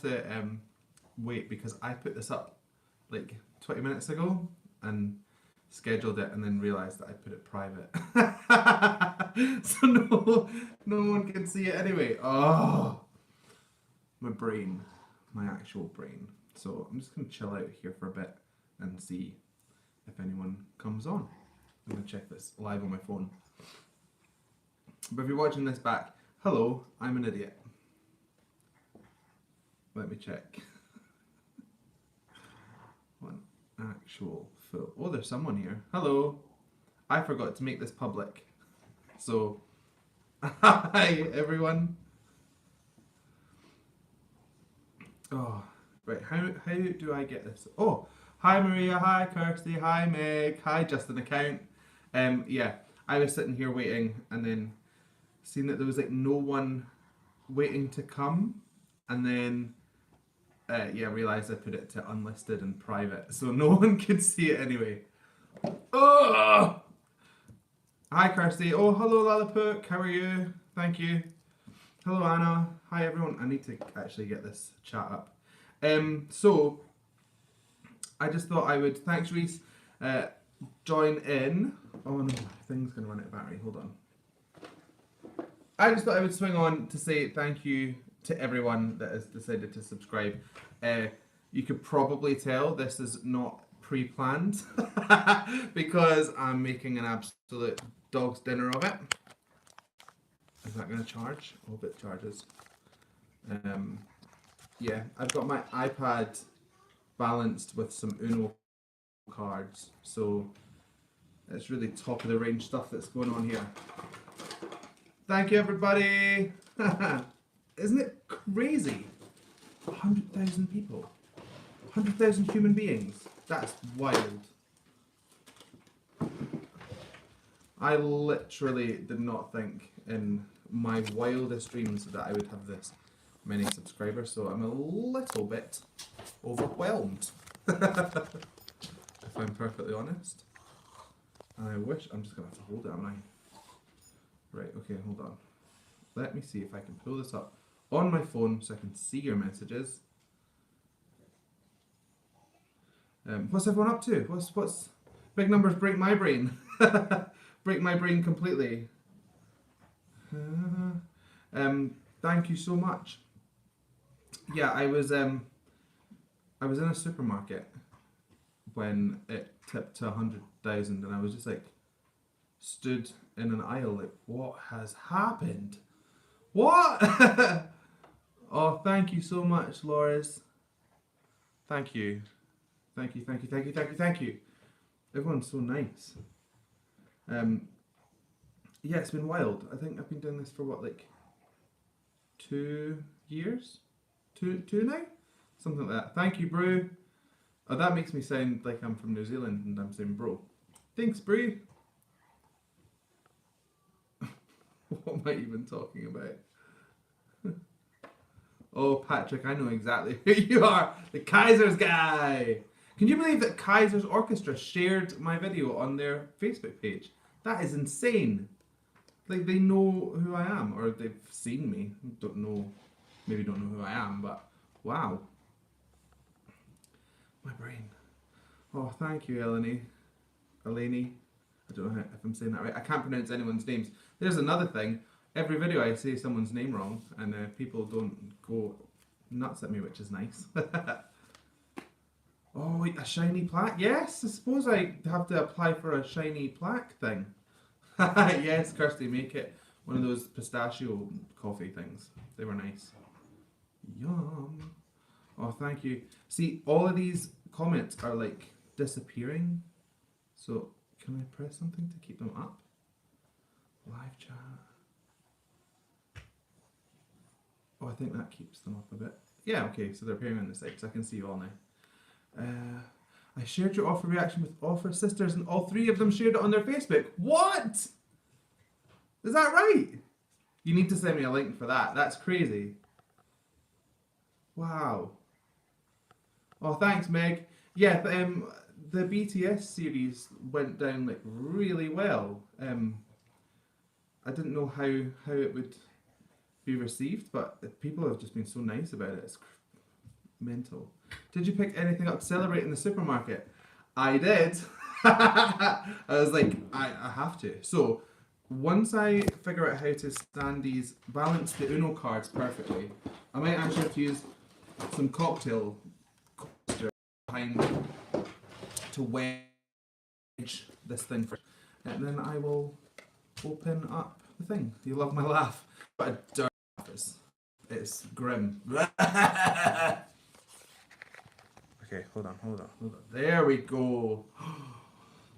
have to wait because I put this up like 20 minutes ago and scheduled it and then realised that I put it private. So no one can see it anyway. Oh, my brain, my actual brain. So I'm just going to chill out here for a bit and see if anyone comes on. I'm going to check this live on my phone. But if you're watching this back, hello, I'm an idiot. Let me check. One actual full. Oh, there's someone here. Hello. I forgot to make this public. So, hi everyone. Oh, right. How do I get this? Oh, hi Maria. Hi Kirsty. Hi Meg. Hi Justin Account. Yeah, I was sitting here waiting and then seen that there was like no one waiting to come, and then yeah, realised I put it to unlisted and private, so no one could see it anyway. Oh! Hi Kirsty. Oh, hello Lalapook. How are you? Thank you. Hello Anna. Hi everyone. I need to actually get this chat up. So I just thought I would, thanks Reese, join in. Oh no, my thing's gonna run out of battery. Hold on. I just thought I would swing on to say thank you to everyone that has decided to subscribe. You could probably tell this is not pre-planned because I'm making an absolute dog's dinner of it. Is that going to charge? I hope it charges. Yeah, I've got my iPad balanced with some Uno cards, so it's really top of the range stuff that's going on here. Thank you everybody! Isn't it crazy? 100,000 people. 100,000 human beings. That's wild. I literally did not think in my wildest dreams that I would have this many subscribers, so I'm a little bit overwhelmed. If I'm perfectly honest. And I wish, I'm just going to have to hold it, am I? Right, okay, hold on. Let me see if I can pull this up on my phone so I can see your messages. What's everyone up to? What's big numbers break my brain? Break my brain completely. Thank you so much. Yeah, I was in a supermarket when it tipped to 100,000, and I was just like stood in an aisle like, what has happened? What? Oh, thank you so much, Loris. Thank you. Thank you, thank you, thank you, thank you, thank you. Everyone's so nice. Yeah, it's been wild. I think I've been doing this for what, like 2 years? Two now? Something like that. Thank you, Brew. Oh, that makes me sound like I'm from New Zealand and I'm saying bro. Thanks, Brew. What am I even talking about? Oh, Patrick, I know exactly who you are. The Kaiser's guy. Can you believe that Kaiser's Orchestra shared my video on their Facebook page? That is insane. Like, they know who I am, or they've seen me. Don't know, maybe don't know who I am, but wow. My brain. Oh, thank you, Eleni. I don't know if I'm saying that right. I can't pronounce anyone's names. There's another thing. Every video I say someone's name wrong, and people don't go nuts at me, which is nice. Oh, a shiny plaque? Yes, I suppose I have to apply for a shiny plaque thing. Yes, Kirsty, make it one of those pistachio coffee things. They were nice. Yum. Oh, thank you. See, all of these comments are like disappearing. So, can I press something to keep them up? Live chat. Oh, I think that keeps them up a bit. Yeah, okay, so they're appearing on the side, so I can see you all now. I shared your offer reaction with Offer Sisters and all 3 of them shared it on their Facebook. What? Is that right? You need to send me a link for that. That's crazy. Wow. Oh, thanks, Meg. Yeah, the BTS series went down like really well. I didn't know how it would be received, but people have just been so nice about it. It's Mental. Did you pick anything up to celebrate in the supermarket? I did. I was like, I have to. So once I figure out how to balance the Uno cards perfectly, I might actually have to use some cocktail behind to wedge this thing first. And then I will open up the thing. You love my laugh. But a dirt laugh is. It's grim. Okay, hold on. There we go.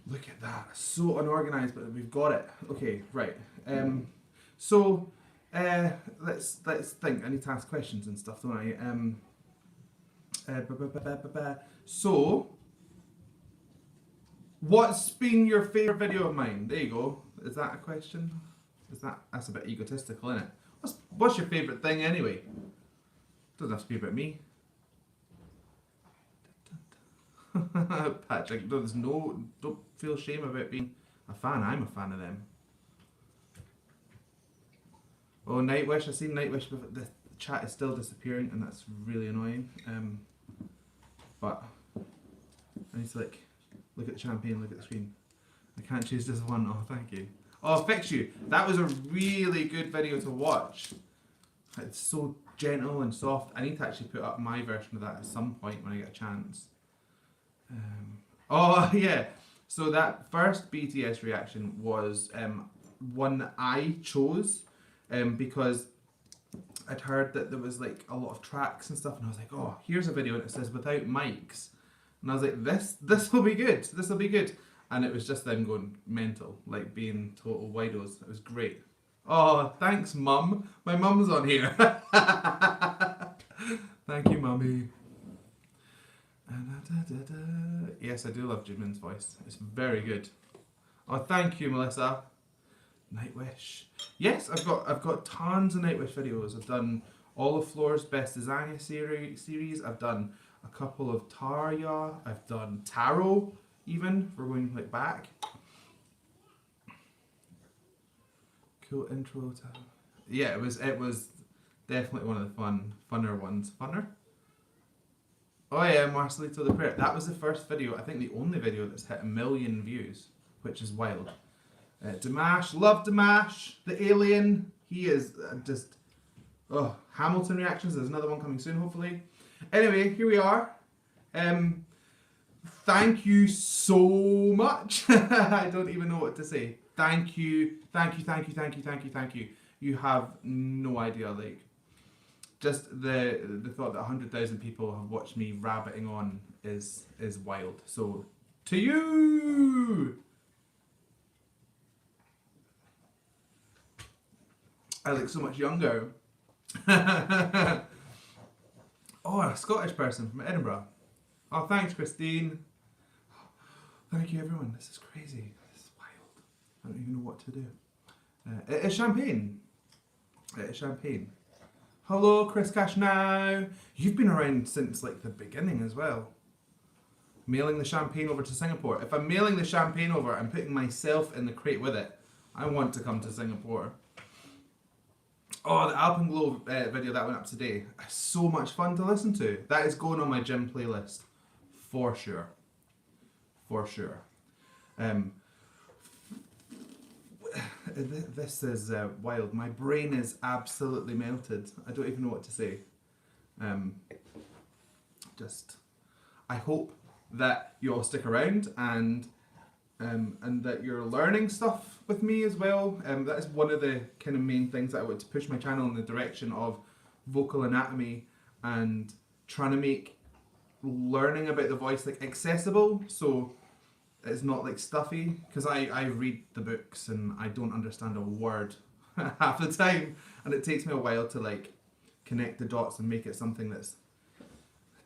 Look at that. So unorganized, but we've got it. Okay, right. So let's think. I need to ask questions and stuff, don't I? So, what's been your favourite video of mine? There you go. Is that a question? That's a bit egotistical, isn't it? What's your favourite thing anyway? Doesn't have to be about me. Patrick, don't feel shame about being a fan. I'm a fan of them. Oh, Nightwish. I've seen Nightwish, but the chat is still disappearing, and that's really annoying. But I need to look at the champagne, look at the screen. I can't choose this one. Oh, thank you. Oh, Fix You. That was a really good video to watch. It's so gentle and soft. I need to actually put up my version of that at some point when I get a chance. Oh yeah, so that first BTS reaction was one that I chose because I'd heard that there was like a lot of tracks and stuff, and I was like, oh, here's a video and it says without mics, and I was like, this will be good, and it was just them going mental, like being total widos. It was great. Oh, thanks, Mum. My mum's on here. Thank you, Mummy. Yes, I do love Jimin's voice. It's very good. Oh, thank you, Melissa. Nightwish. Yes, I've got tons of Nightwish videos. I've done all of Floor's Best Designer series. I've done a couple of Tarja. I've done Tarot, even. We're going like back. Cool intro. Yeah, it was definitely one of the funner ones. Funner? Oh yeah, Marcelito the Prayer. That was the first video, I think the only video that's hit 1 million views, which is wild. Dimash, love Dimash, the alien. He is just... Oh, Hamilton reactions, there's another one coming soon, hopefully. Anyway, here we are. Thank you so much. I don't even know what to say. Thank you. You have no idea, like... Just the thought that 100,000 people have watched me rabbiting on is wild. So, to you! I look so much younger. Oh, a Scottish person from Edinburgh. Oh, thanks, Christine. Thank you, everyone. This is crazy. This is wild. I don't even know what to do. It's champagne. It's champagne. Hello, Chris Cash now. You've been around since like the beginning as well. Mailing the champagne over to Singapore. If I'm mailing the champagne over, I'm putting myself in the crate with it. I want to come to Singapore. Oh, the Alpenglow video that went up today. So much fun to listen to. That is going on my gym playlist. For sure. For sure. This is wild. My brain is absolutely melted. I don't even know what to say. I hope that you all stick around and that you're learning stuff with me as well. That is one of the kind of main things that I want to push my channel in the direction of vocal anatomy and trying to make learning about the voice like accessible. So it's not like stuffy, because I read the books and I don't understand a word half the time, and it takes me a while to like connect the dots and make it something that's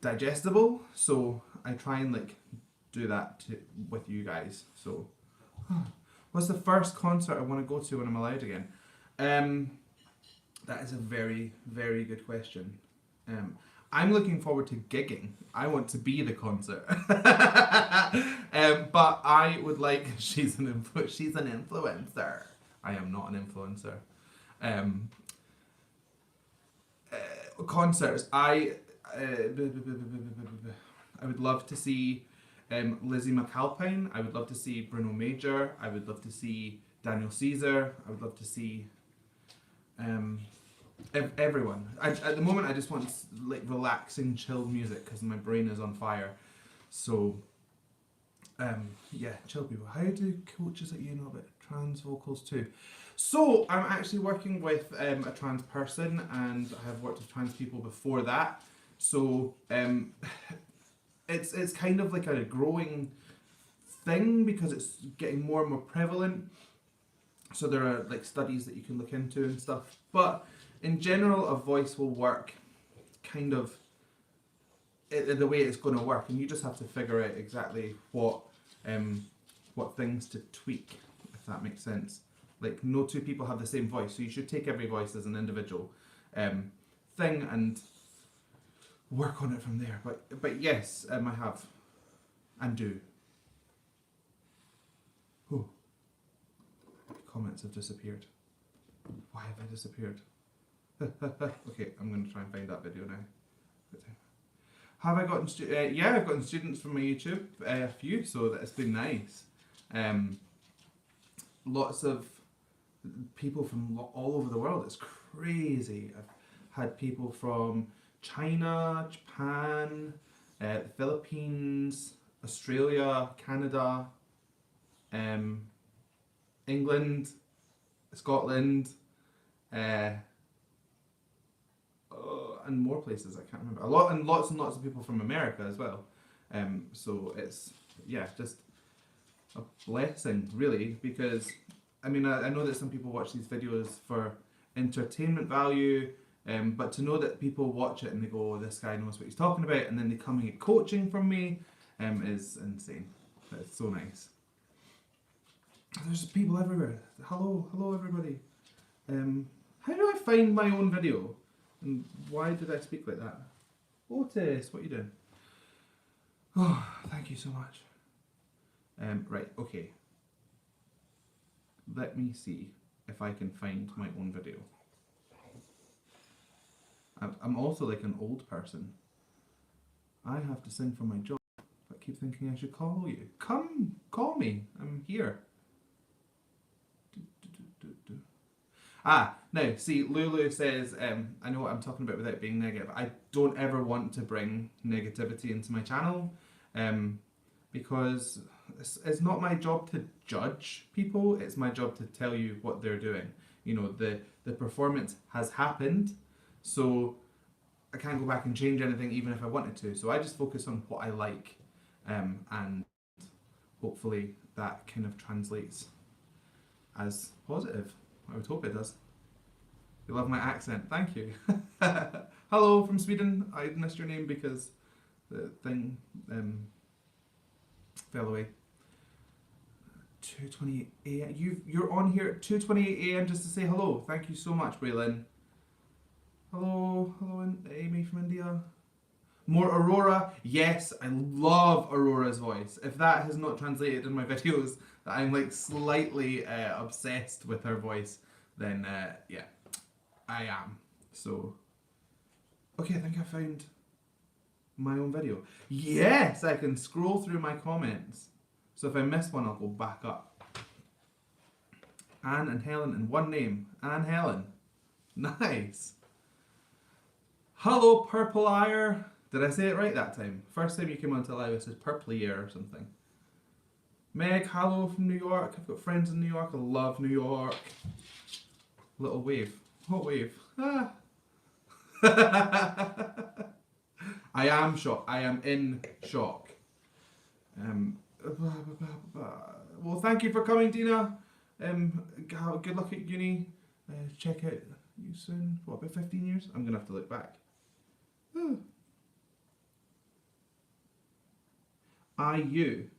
digestible. So I try and like do that with you guys. So what's the first concert I want to go to when I'm allowed again? That is a very, very good question. I'm looking forward to gigging. I want to be the concert. But I would like... She's an influencer. I am not an influencer. Concerts. I would love to see Lizzie McAlpine. I would love to see Bruno Major. I would love to see Daniel Caesar. I would love to see um, everyone. At the moment, I just want like relaxing, chilled music because my brain is on fire. So, yeah, chill people. How do coaches like you know about trans vocals too? So, I'm actually working with a trans person, and I have worked with trans people before that. So, it's kind of like a growing thing because it's getting more and more prevalent. So there are like studies that you can look into and stuff. But in general, a voice will work kind of the way it's going to work, and you just have to figure out exactly what things to tweak, if that makes sense. Like no two people have the same voice, so you should take every voice as an individual thing and work on it from there. But yes, I have and do. Oh, comments have disappeared. Why have they disappeared? Okay, I'm going to try and find that video now. Have I gotten yeah, I've gotten students from my YouTube, a few, so that's been nice. Lots of people from all over the world. It's crazy. I've had people from China, Japan, the Philippines, Australia, Canada, England, Scotland, and more places I can't remember. A lot and lots of people from America as well. So it's just a blessing really, because I mean I know that some people watch these videos for entertainment value, but to know that people watch it and they go, oh, this guy knows what he's talking about, and then they come and get coaching from me is insane. It's so nice. There's people everywhere. Hello everybody. How do I find my own video? And why did I speak like that? Otis, what are you doing? Oh, thank you so much. Right, okay. Let me see if I can find my own video. I'm also like an old person. I have to sing for my job, but keep thinking I should call you. Come, call me. I'm here. Now, see, Lulu says, I know what I'm talking about without being negative. I don't ever want to bring negativity into my channel, because it's not my job to judge people, it's my job to tell you what they're doing. You know, the performance has happened, so I can't go back and change anything even if I wanted to. So I just focus on what I like, and hopefully that kind of translates as positive. I would hope it does. You love my accent, thank you. Hello from Sweden. I missed your name because the thing fell away. 2:28 a.m. You're on here at 2:28 a.m. just to say hello. Thank you so much, Braylon. Hello, Amy from India. More Aurora. Yes, I love Aurora's voice. If that has not translated in my videos, that I'm like slightly obsessed with her voice, then yeah, I am. So, okay, I think I found my own video. Yes, I can scroll through my comments. So if I miss one, I'll go back up. Anne and Helen in one name. Anne Helen. Nice. Hello, Purple Ire. Did I say it right that time? First time you came onto live, it says Purple Ear or something. Meg, hello from New York. I've got friends in New York. I love New York. Little wave. What wave? Ah. I am shocked. I am in shock. Well, thank you for coming, Dina. Good luck at uni. Check out you soon. What, about 15 years? I'm going to have to look back. IU.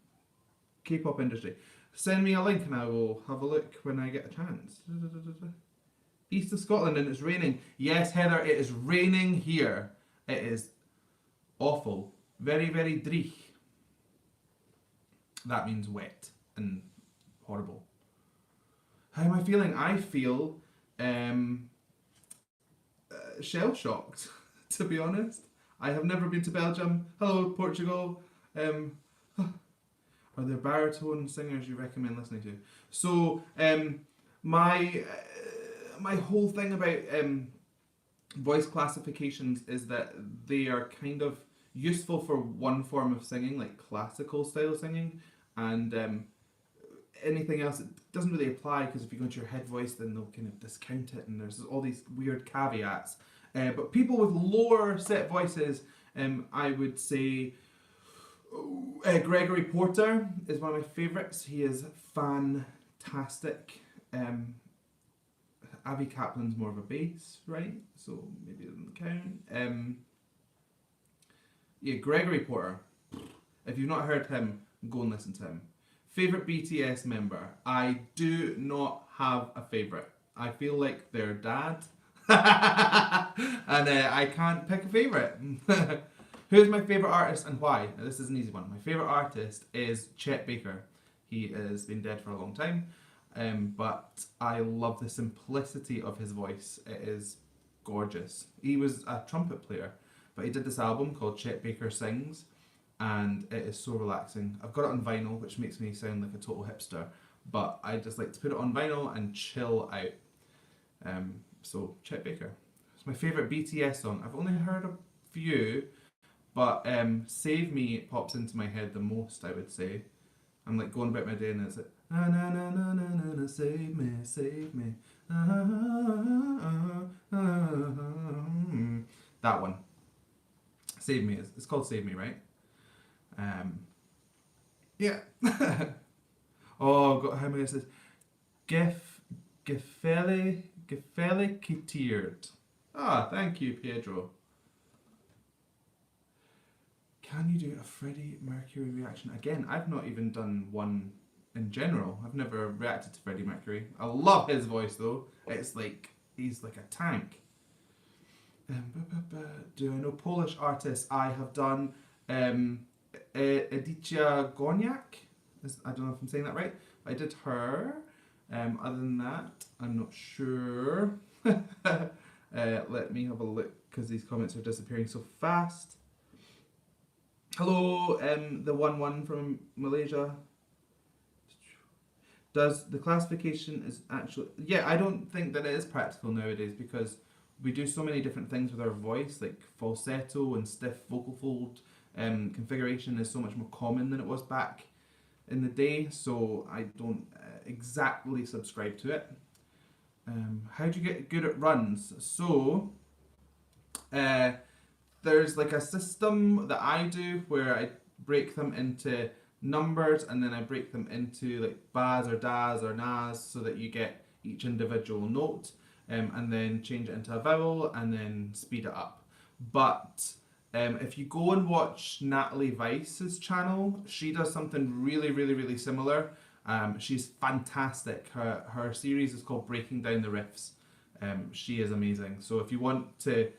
K-pop industry. Send me a link and I will have a look when I get a chance. East of Scotland and it's raining. Yes, Heather, it is raining here. It is awful. Very, very dreich. That means wet and horrible. How am I feeling? I feel shell-shocked, to be honest. I have never been to Belgium. Hello, Portugal. Are there baritone singers you recommend listening to? So, my my whole thing about voice classifications is that they are kind of useful for one form of singing, like classical style singing, and anything else it doesn't really apply, because if you go into your head voice, then they'll kind of discount it, and there's all these weird caveats. But people with lower set voices, I would say Gregory Porter is one of my favourites. He is fantastic. Avi Kaplan's more of a bass, right? So maybe it doesn't count. Yeah, Gregory Porter. If you've not heard him, go and listen to him. Favourite BTS member? I do not have a favourite. I feel like they're dad. And I can't pick a favourite. Who's my favourite artist and why? Now, this is an easy one. My favourite artist is Chet Baker. He has been dead for a long time. But I love the simplicity of his voice. It is gorgeous. He was a trumpet player, but he did this album called Chet Baker Sings, and it is so relaxing. I've got it on vinyl, which makes me sound like a total hipster, but I just like to put it on vinyl and chill out. So Chet Baker. It's my favourite BTS song. I've only heard a few, but Save Me pops into my head the most, I would say. I'm like going about my day and it's like, na na na na na na na, save me, save me. That one. Save Me. It's called Save Me, right? Yeah. Oh, God, how am I going to say this? Gefele Kitiert. Ah, thank you, Pedro. Can you do a Freddie Mercury reaction? Again, I've not even done one in general. I've never reacted to Freddie Mercury. I love his voice though. It's like, he's like a tank. Do I know Polish artists? I have done Edyta Górniak. I don't know if I'm saying that right. I did her. Other than that, I'm not sure. Let me have a look, because these comments are disappearing so fast. Hello, the 1-1 from Malaysia. Does the classification is actually... Yeah, I don't think that it is practical nowadays, because we do so many different things with our voice, like falsetto and stiff vocal fold. Configuration is so much more common than it was back in the day, so I don't exactly subscribe to it. How do you get good at runs? So, there's like a system that I do where I break them into numbers, and then I break them into like bas or das or nas, so that you get each individual note, and then change it into a vowel and then speed it up. But if you go and watch Natalie Weiss's channel, she does something really similar. She's fantastic. Her series is called Breaking Down the Riffs. She is amazing. So if you want to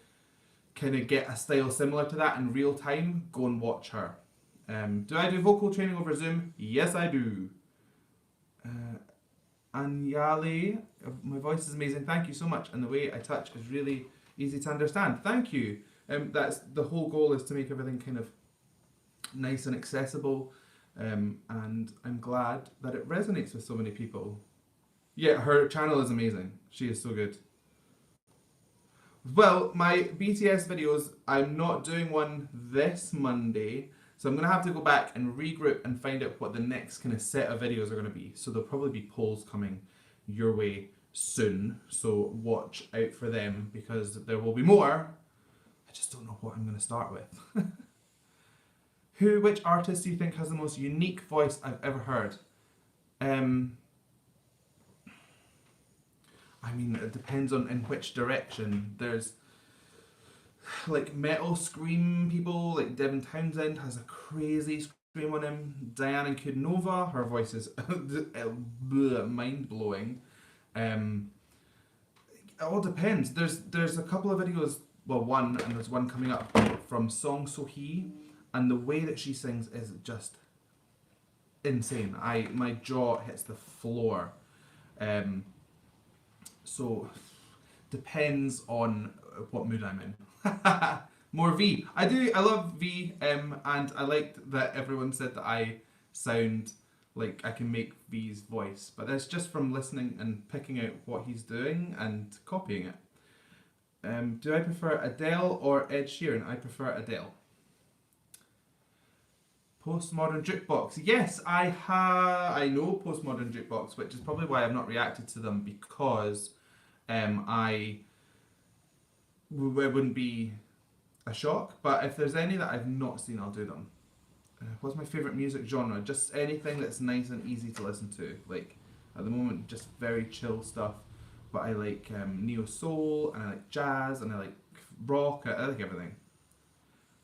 kind of get a style similar to that in real time, go and watch her. Do I do vocal training over Zoom? Yes, I do. Anyale, my voice is amazing. Thank you so much. And the way I touch is really easy to understand. Thank you. That's the whole goal, is to make everything kind of nice and accessible. And I'm glad that it resonates with so many people. Yeah, her channel is amazing. She is so good. Well, my BTS videos, I'm not doing one this Monday, so I'm going to have to go back and regroup and find out what the next kind of set of videos are going to be. So there'll probably be polls coming your way soon, so watch out for them, because there will be more. I just don't know what I'm going to start with. Which artist do you think has the most unique voice I've ever heard? I mean, it depends on in which direction. There's like metal scream people, like Devin Townsend has a crazy scream on him. Diana Kudnova, her voice is mind-blowing. It all depends. There's a couple of videos, well, one, and there's one coming up from Song So-hee, and the way that she sings is just insane. My jaw hits the floor. So depends on what mood I'm in. More V. I do. I love V. And I liked that everyone said that I sound like I can make V's voice, but that's just from listening and picking out what he's doing and copying it. Do I prefer Adele or Ed Sheeran? I prefer Adele. Postmodern Jukebox. Yes, I know Postmodern Jukebox, which is probably why I've not reacted to them, because it wouldn't be a shock. But if there's any that I've not seen, I'll do them. What's my favourite music genre? Just anything that's nice and easy to listen to. Like, at the moment, just very chill stuff. But I like neo soul, and I like jazz, and I like rock. I like everything.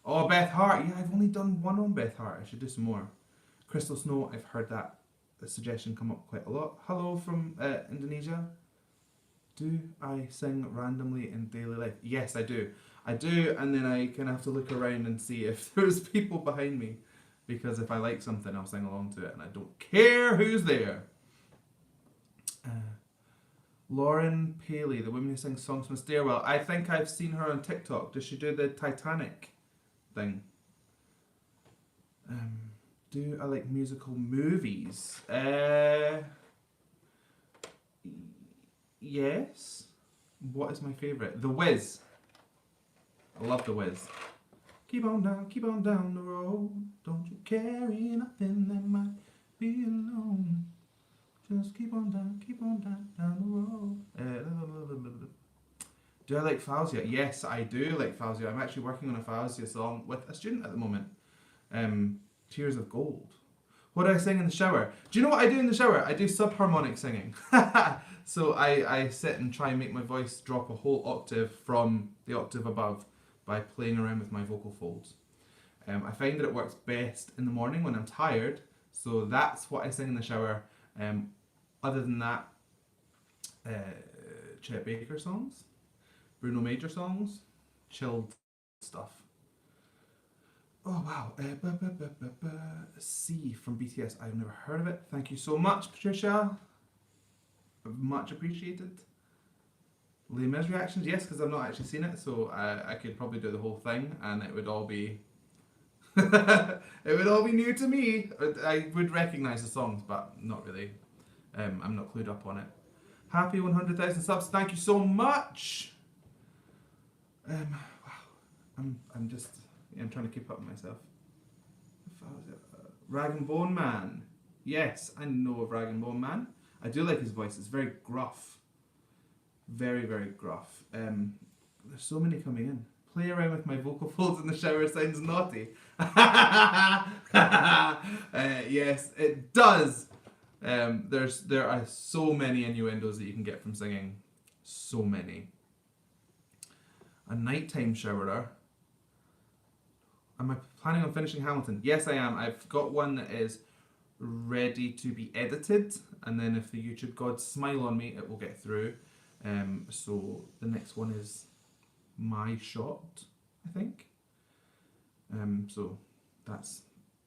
Oh, Beth Hart. Yeah, I've only done one on Beth Hart. I should do some more. Crystal Snow. I've heard that suggestion come up quite a lot. Hello from Indonesia. Do I sing randomly in daily life? Yes, I do. I do, and then I kind of have to look around and see if there's people behind me. Because if I like something, I'll sing along to it, and I don't care who's there. Lauren Paley, the woman who sings songs from a stairwell. I think I've seen her on TikTok. Does she do the Titanic thing? Do I like musical movies? Yes. What is my favourite? The Wiz. I love The Wiz. Keep on down the road. Don't you carry nothing that might be alone. Just keep on down the road. Do I like Fauzia? Yes, I do like Fauzia. I'm actually working on a Fauzia song with a student at the moment. Tears of Gold. What do I sing in the shower? Do you know what I do in the shower? I do subharmonic singing. So I sit and try and make my voice drop a whole octave from the octave above by playing around with my vocal folds. I find that it works best in the morning when I'm tired, so that's what I sing in the shower. Other than that, Chet Baker songs, Bruno Major songs, chilled stuff. Oh wow, C from BTS. I've never heard of it. Thank you so much, Patricia. Much appreciated. Les Mis reactions, yes, because I've not actually seen it, so I could probably do the whole thing, and it would all be it would all be new to me. I would recognise the songs, but not really. I'm not clued up on it. Happy 100,000 subs. Thank you so much. Wow, I'm just I'm trying to keep up with myself. Rag and Bone Man. Yes, I know of Rag and Bone Man. I do like his voice. It's very gruff. Very, very gruff. There's so many coming in. Play around with my vocal folds in the shower sounds naughty. Yes, it does. There are so many innuendos that you can get from singing. So many. A nighttime showerer. Am I planning on finishing Hamilton? Yes, I am. I've got one that is ready to be edited, and then if the YouTube gods smile on me, it will get through. So the next one is my shot, I think. So that's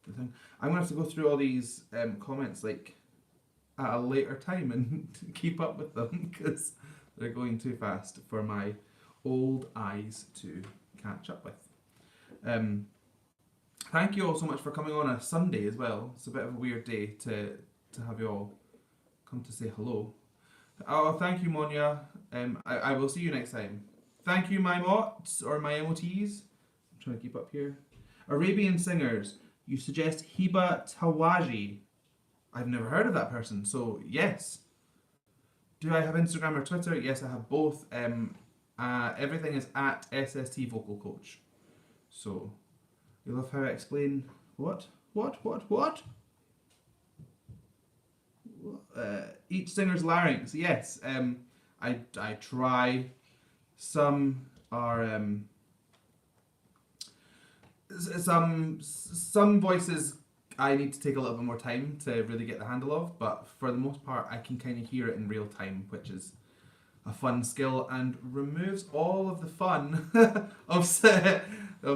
the thing. I'm gonna have to go through all these comments like at a later time and keep up with them because they're going too fast for my old eyes to catch up with. Thank you all so much for coming on a Sunday as well. It's a bit of a weird day to have you all come to say hello. Oh, thank you, Monia. I will see you next time. Thank you, my mots or my MOTs. I'm trying to keep up here. Arabian singers. You suggest Hiba Tawaji. I've never heard of that person, so yes. Do I have Instagram or Twitter? Yes, I have both. Everything is at SST Vocal Coach. So, you love how I explain what? Each singer's larynx. Yes. I try. Some are some voices I need to take a little bit more time to really get the handle of, but for the most part I can kind of hear it in real time, which is a fun skill and removes all of the fun of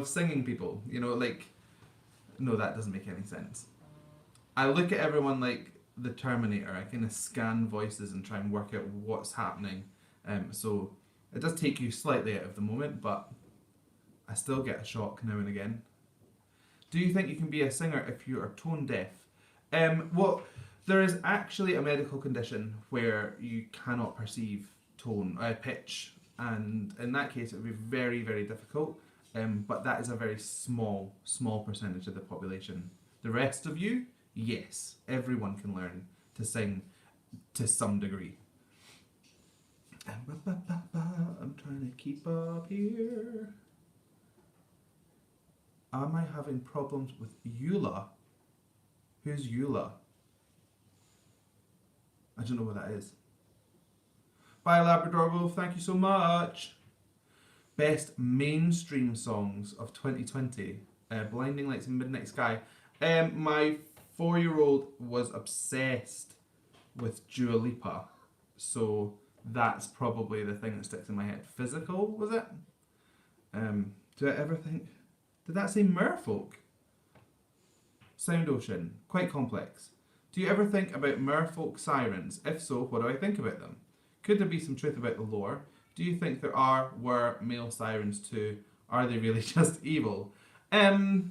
singing people. You know, like, no, that doesn't make any sense. I look at everyone like the Terminator. I kind of scan voices and try and work out what's happening. So it does take you slightly out of the moment, but I still get a shock now and again. Do you think you can be a singer if you are tone deaf? Well, there is actually a medical condition where you cannot perceive pitch, and in that case it would be very, very difficult. But that is a very small percentage of the population. The rest of you, yes, everyone can learn to sing to some degree. I'm trying to keep up here. Am I having problems with Eula? Who's Eula? I don't know what that is. Bye, Labrador Wolf. Thank you so much. Best mainstream songs of 2020. Blinding Lights and Midnight Sky. My 4-year-old was obsessed with Dua Lipa. So that's probably the thing that sticks in my head. Physical, was it? Do I ever think... Did that say merfolk? Sound Ocean. Quite complex. Do you ever think about merfolk sirens? If so, what do I think about them? Could there be some truth about the lore? Do you think there were male sirens too? Are they really just evil? That's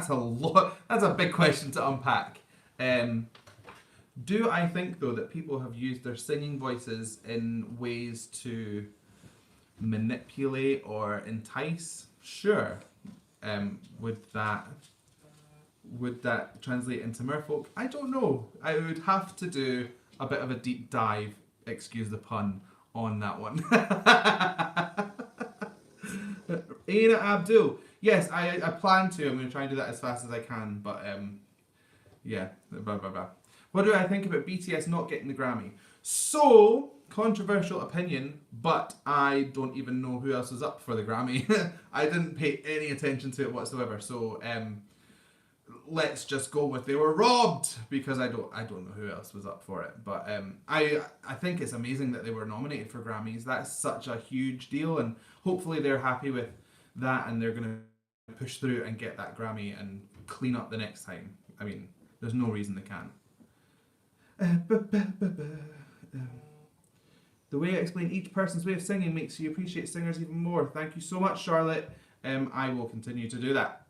a lot. That's a big question to unpack. Do I think though that people have used their singing voices in ways to manipulate or entice? Sure. Would that translate into merfolk? I don't know. I would have to do a bit of a deep dive, excuse the pun, on that one. Aina Abdul. Yes, I plan to. I'm going to try and do that as fast as I can. But yeah. Blah, blah, blah. What do I think about BTS not getting the Grammy? So, controversial opinion, but I don't even know who else was up for the Grammy. I didn't pay any attention to it whatsoever. So, let's just go with they were robbed, because I don't know who else was up for it. But I think it's amazing that they were nominated for Grammys. That's such a huge deal, and hopefully they're happy with that and they're going to push through and get that Grammy and clean up the next time. I mean, there's no reason they can't. The way I explain each person's way of singing makes you appreciate singers even more. Thank you so much, Charlotte. I will continue to do that.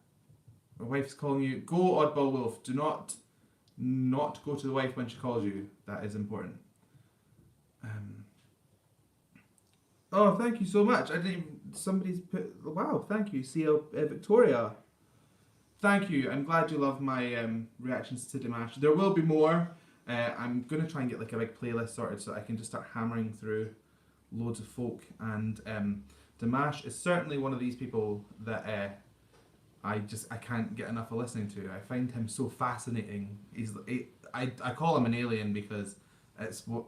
My wife's calling you. Go, Oddball Wolf. Do not go to the wife when she calls you. That is important. Oh, thank you so much. I didn't even... Somebody's put... Wow, thank you. CL Victoria. Thank you. I'm glad you love my reactions to Dimash. There will be more. I'm going to try and get like a big playlist sorted so I can just start hammering through loads of folk. And Dimash is certainly one of these people that I can't get enough of listening to. I find him so fascinating. I call him an alien because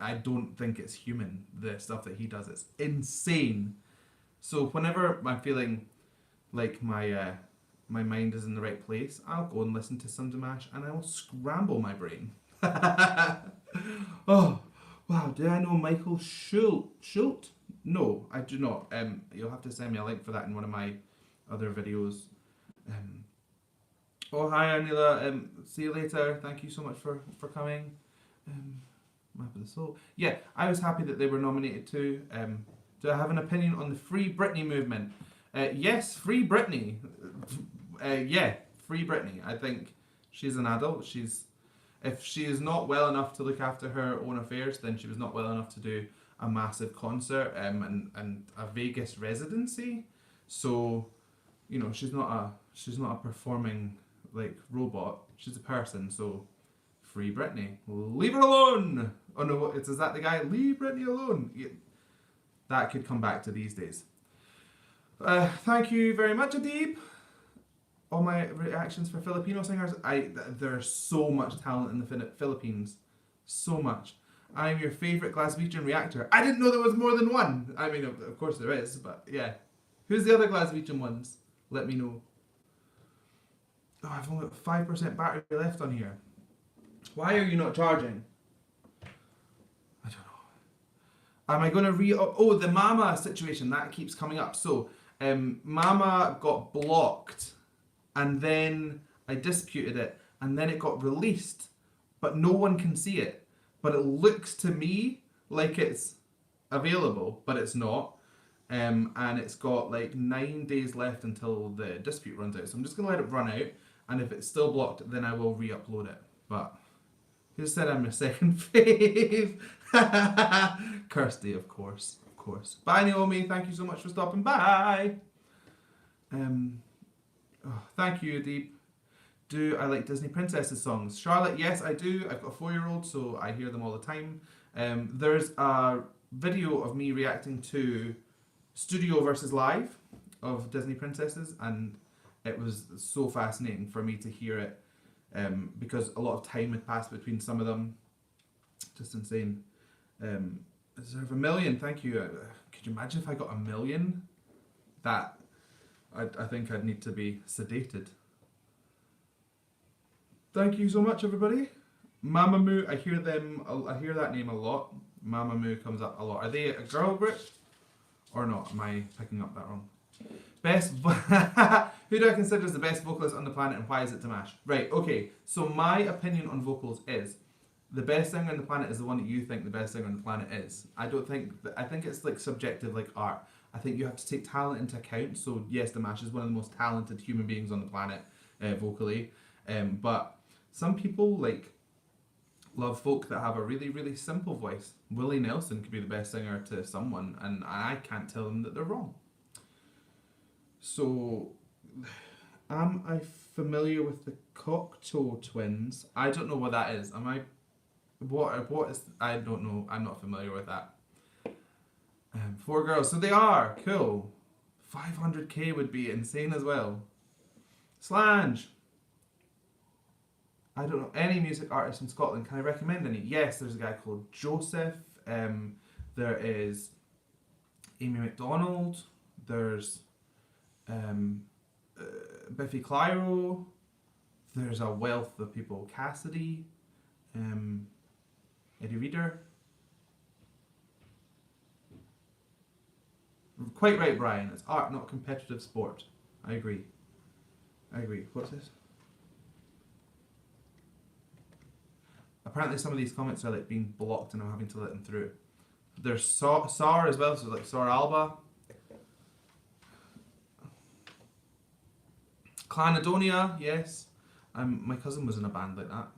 I don't think it's human, the stuff that he does. It's insane. So whenever I'm feeling like my mind is in the right place, I'll go and listen to some Dimash and I will scramble my brain. Oh, wow, do I know Michael Schult? No, I do not. You'll have to send me a link for that in one of my other videos. Oh, hi, Anila. See you later. Thank you so much for coming. Map of the Soul. Yeah, I was happy that they were nominated too. Do I have an opinion on the Free Britney movement? Yes, Free Britney. Yeah, Free Britney. I think she's an adult. If she is not well enough to look after her own affairs, then she was not well enough to do a massive concert and a Vegas residency. So, you know, she's not a performing like robot. She's a person. So, Free Britney. Leave her alone. Oh no, is that the guy? Leave Britney alone. Yeah, that could come back to these days. Thank you very much, Adib. All my reactions for Filipino singers. There's so much talent in the Philippines. So much. I'm your favourite Glaswegian reactor. I didn't know there was more than one. I mean, of course there is, but yeah. Who's the other Glaswegian ones? Let me know. Oh, I've only got 5% battery left on here. Why are you not charging? I don't know. Am I going to Oh, the Mama situation. That keeps coming up. So, Mama got blocked. And then I disputed it, and then it got released, but no one can see it. But it looks to me like it's available, but it's not. and it's got like 9 days left until the dispute runs out. So I'm just gonna let it run out, and if it's still blocked, then I will re-upload it. But who said I'm a second fave? Kirsty, of course, of course. Bye, Naomi. Thank you so much for stopping by. Thank you, Deep. Do I like Disney princesses songs? Charlotte, yes, I do. I've got a 4-year-old, so I hear them all the time. There's a video of me reacting to studio versus live of Disney princesses, and it was so fascinating for me to hear it, because a lot of time had passed between some of them. Just insane. Deserve 1 million, thank you. Could you imagine if I got 1 million? That, I think I'd need to be sedated. Thank you so much, everybody. Mamamoo, I hear that name a lot. Mamamoo comes up a lot. Are they a girl group or not? Am I picking up that wrong? Who do I consider as the best vocalist on the planet, and why is it Dimash? Right, okay. So my opinion on vocals is the best singer on the planet is the one that you think the best singer on the planet is. I think it's like subjective, like art. I think you have to take talent into account. So yes, Dimash is one of the most talented human beings on the planet, vocally. But some people like love folk that have a really, really simple voice. Willie Nelson could be the best singer to someone, and I can't tell them that they're wrong. So, am I familiar with the Cocteau Twins? I don't know what that is. Am I? What is? I don't know. I'm not familiar with that. 4 girls. So they are cool. 500k would be insane as well. Slange. I don't know any music artists in Scotland. Can I recommend any? Yes, there's a guy called Joseph. There is Amy McDonald. There's Biffy Clyro. There's a wealth of people. Cassidy. Eddie Reader. Quite right, Brian. It's art, not competitive sport. I agree. What's this? Apparently some of these comments are like being blocked and I'm having to let them through. There's SAR as well, so like SAR Alba. Clanadonia, yes. My cousin was in a band like that.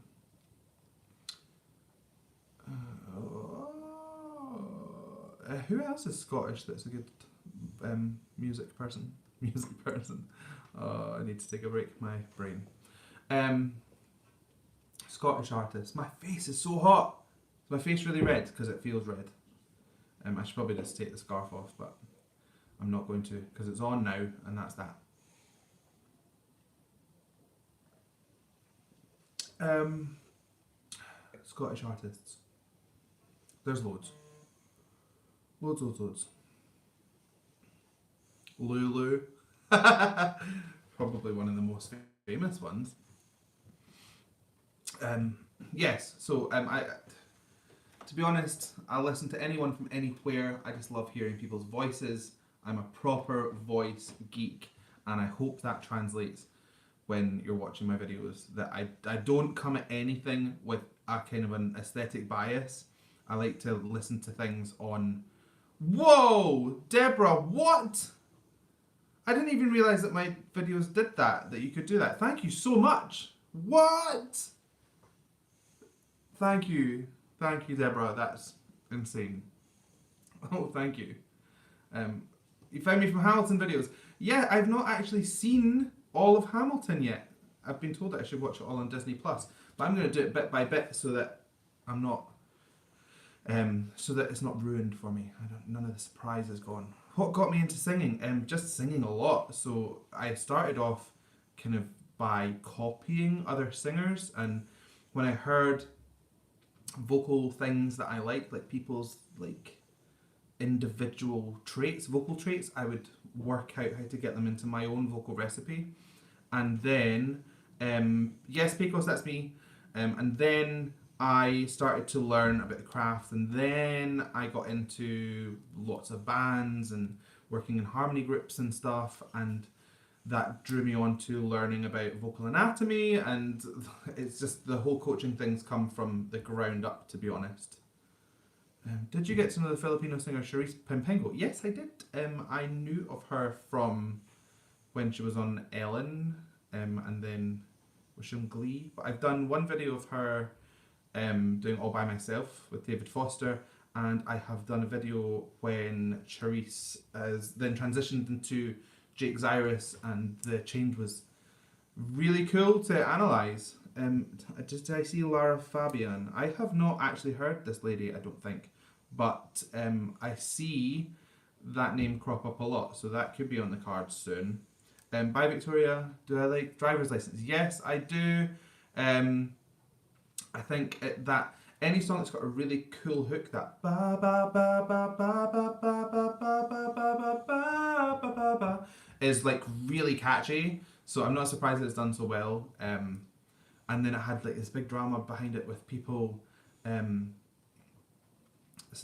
Who else is Scottish that's a good music person? I need to take a break, my brain. Scottish artists. My face is so hot. Is my face really red? Because it feels red. I should probably just take the scarf off, but I'm not going to because it's on now, and that's that. Scottish artists. There's loads. Loads. Lulu. Probably one of the most famous ones. Yes, so to be honest, I'll listen to anyone from anywhere. I just love hearing people's voices. I'm a proper voice geek, and I hope that translates when you're watching my videos, that I don't come at anything with a kind of an aesthetic bias. I like to listen to things on... Whoa! Deborah, what? I didn't even realise that my videos did that you could do that. Thank you so much. What? Thank you, Deborah. That's insane. Oh, thank you. You found me from Hamilton videos. Yeah, I've not actually seen all of Hamilton yet. I've been told that I should watch it all on Disney Plus, but I'm going to do it bit by bit so that I'm not, so that it's not ruined for me. None of the surprise is gone. What got me into singing? Just singing a lot. So I started off kind of by copying other singers, and when I heard vocal things that I like people's like individual traits, vocal traits, I would work out how to get them into my own vocal recipe. And then, yes, Pecos, that's me. And then I started to learn about the craft, and then I got into lots of bands and working in harmony groups and stuff, and that drew me on to learning about vocal anatomy, and it's just the whole coaching things come from the ground up, to be honest. Did you get to know the Filipino singer Charisse Pimpengo? Yes, I did. I knew of her from when she was on Ellen, and then was she on Glee? But I've done one video of her doing All By Myself with David Foster, and I have done a video when Charisse has then transitioned into Jake Zyrus, and the change was really cool to analyse. Did I see Lara Fabian? I have not actually heard this lady, I don't think, but I see that name crop up a lot, so that could be on the cards soon. Bye Victoria, do I like driver's license? Yes, I do. I think that any song that's got a really cool hook, that ba ba ba ba ba ba ba ba ba ba ba ba ba ba is like really catchy. So I'm not surprised that it's done so well. And then it had like this big drama behind it with people. So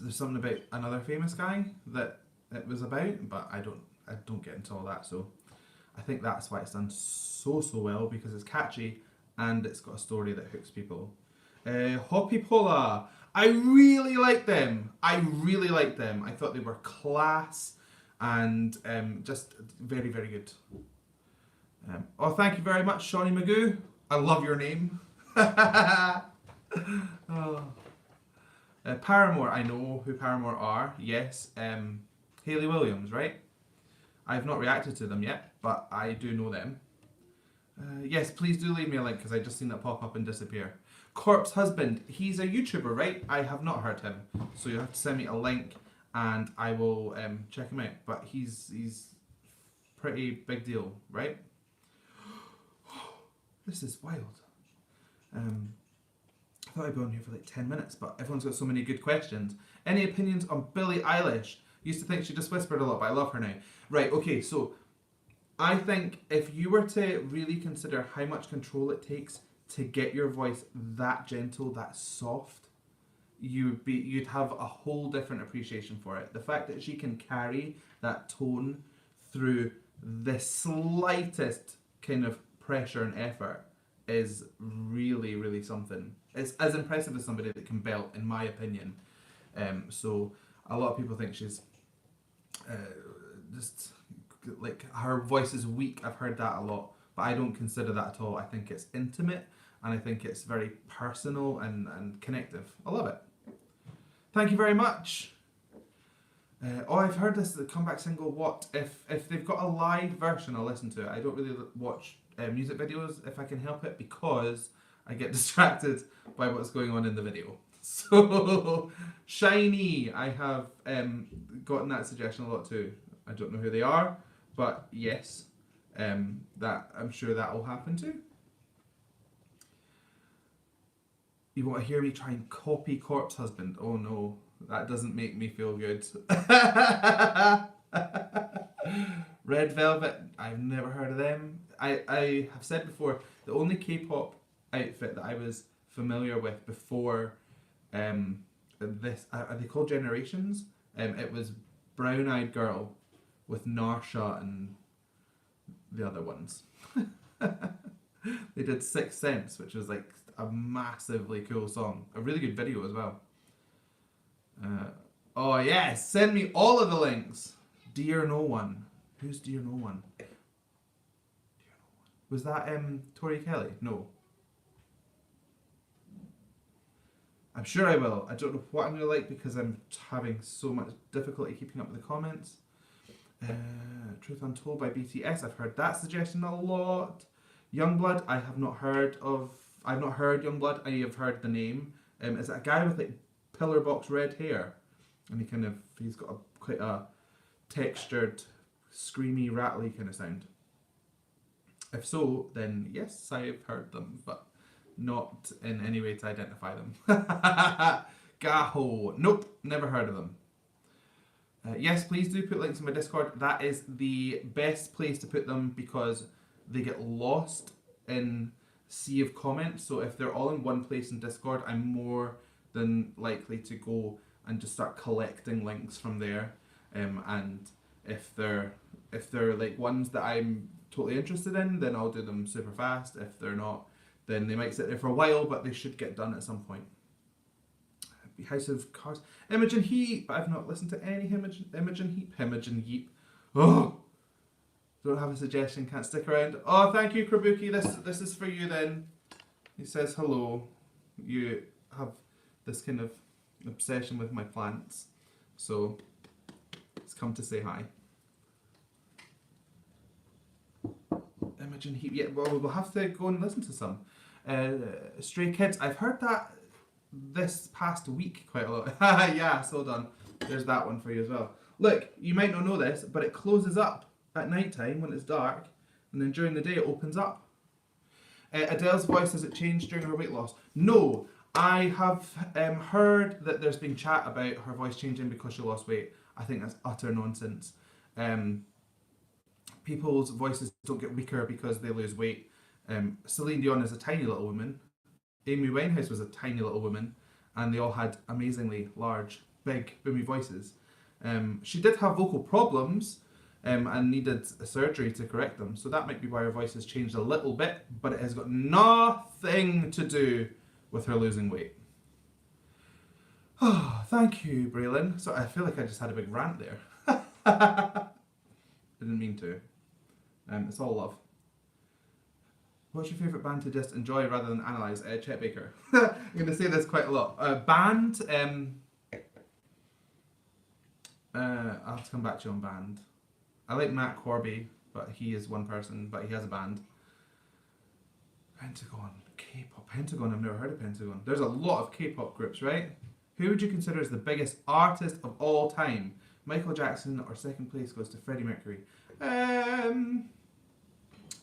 there's something about another famous guy that it was about, but I don't get into all that. So I think that's why it's done so well, because it's catchy and it's got a story that hooks people. Hoppy Pola, I really like them. I thought they were class and just very good. Oh, thank you very much, Shawnee Magoo. I love your name. Oh. Paramore, I know who Paramore are. Yes, Hayley Williams, right? I've not reacted to them yet, but I do know them. Yes, please do leave me a link, because I just seen that pop up and disappear. Corpse Husband, he's a YouTuber, right? I have not heard him, so you'll have to send me a link and I will check him out. But he's pretty big deal, right? This is wild. I thought I'd be on here for like 10 minutes, but everyone's got so many good questions. Any opinions on Billie Eilish? Used to think she just whispered a lot, but I love her now. Right, okay, so I think if you were to really consider how much control it takes to get your voice that gentle, that soft, you'd have a whole different appreciation for it. The fact that she can carry that tone through the slightest kind of pressure and effort is really something. It's as impressive as somebody that can belt, in my opinion. So a lot of people think she's just like her voice is weak. I've heard that a lot, but I don't consider that at all. I think it's intimate and I think it's very personal and connective. I love it. Thank you very much. Oh, I've heard this, the comeback single, What? If they've got a live version, I'll listen to it. I don't really watch music videos if I can help it, because I get distracted by what's going on in the video. So, Shiny, I have gotten that suggestion a lot too. I don't know who they are, but yes, that I'm sure that will happen too. You want to hear me try and copy Corpse Husband? Oh no, that doesn't make me feel good. Red Velvet, I've never heard of them. I have said before, the only K-pop outfit that I was familiar with before this, are they called Generations? It was Brown Eyed Girl with Narsha and the other ones. They did Sixth Sense, which was like a massively cool song. A really good video as well. Oh yes, send me all of the links. Dear No One. Who's Dear No One? Dear No One. Was that Tori Kelly? No. I'm sure I will. I don't know what I'm going to like because I'm having so much difficulty keeping up with the comments. Truth Untold by BTS. I've heard that suggestion a lot. Youngblood. I have not heard of. I've not heard Youngblood. I have heard the name. Is it a guy with like pillar box red hair? And he's got quite a textured, screamy, rattly kind of sound. If so, then yes, I have heard them, but not in any way to identify them. Gaho. Nope, never heard of them. Yes, please do put links in my Discord. That is the best place to put them because they get lost in sea of comments. So if they're all in one place in Discord, I'm more than likely to go and just start collecting links from there. And if they're like ones that I'm totally interested in, then I'll do them super fast. If they're not, then they might sit there for a while, but they should get done at some point. House of Cards. Imogen Heap. I've not listened to any Imogen Heap. Imogen Heap. Oh, don't have a suggestion. Can't stick around. Oh, thank you, Krabuki. This is for you then. He says hello. You have this kind of obsession with my plants, so it's come to say hi. Imogen Heap. Yeah, well, we'll have to go and listen to some. Stray Kids. I've heard that this past week quite a lot. Yeah, so done. There's that one for you as well. Look, you might not know this, but it closes up at night time when it's dark, and then during the day it opens up. Adele's voice, has it changed during her weight loss? No, I have heard that there's been chat about her voice changing because she lost weight. I think that's utter nonsense. People's voices don't get weaker because they lose weight. Celine Dion is a tiny little woman. Amy Winehouse was a tiny little woman, and they all had amazingly large, big, boomy voices. She did have vocal problems and needed a surgery to correct them, so that might be why her voice has changed a little bit, but it has got nothing to do with her losing weight. Oh, thank you, Braylon. So I feel like I just had a big rant there. I didn't mean to. It's all love. What's your favourite band to just enjoy rather than analyse? Chet Baker. I'm going to say this quite a lot. Band, I'll have to come back to you on band. I like Matt Corby, but he is one person, but he has a band. Pentagon, K-pop. Pentagon, I've never heard of Pentagon. There's a lot of K-pop groups, right? Who would you consider as the biggest artist of all time? Michael Jackson, or second place goes to Freddie Mercury?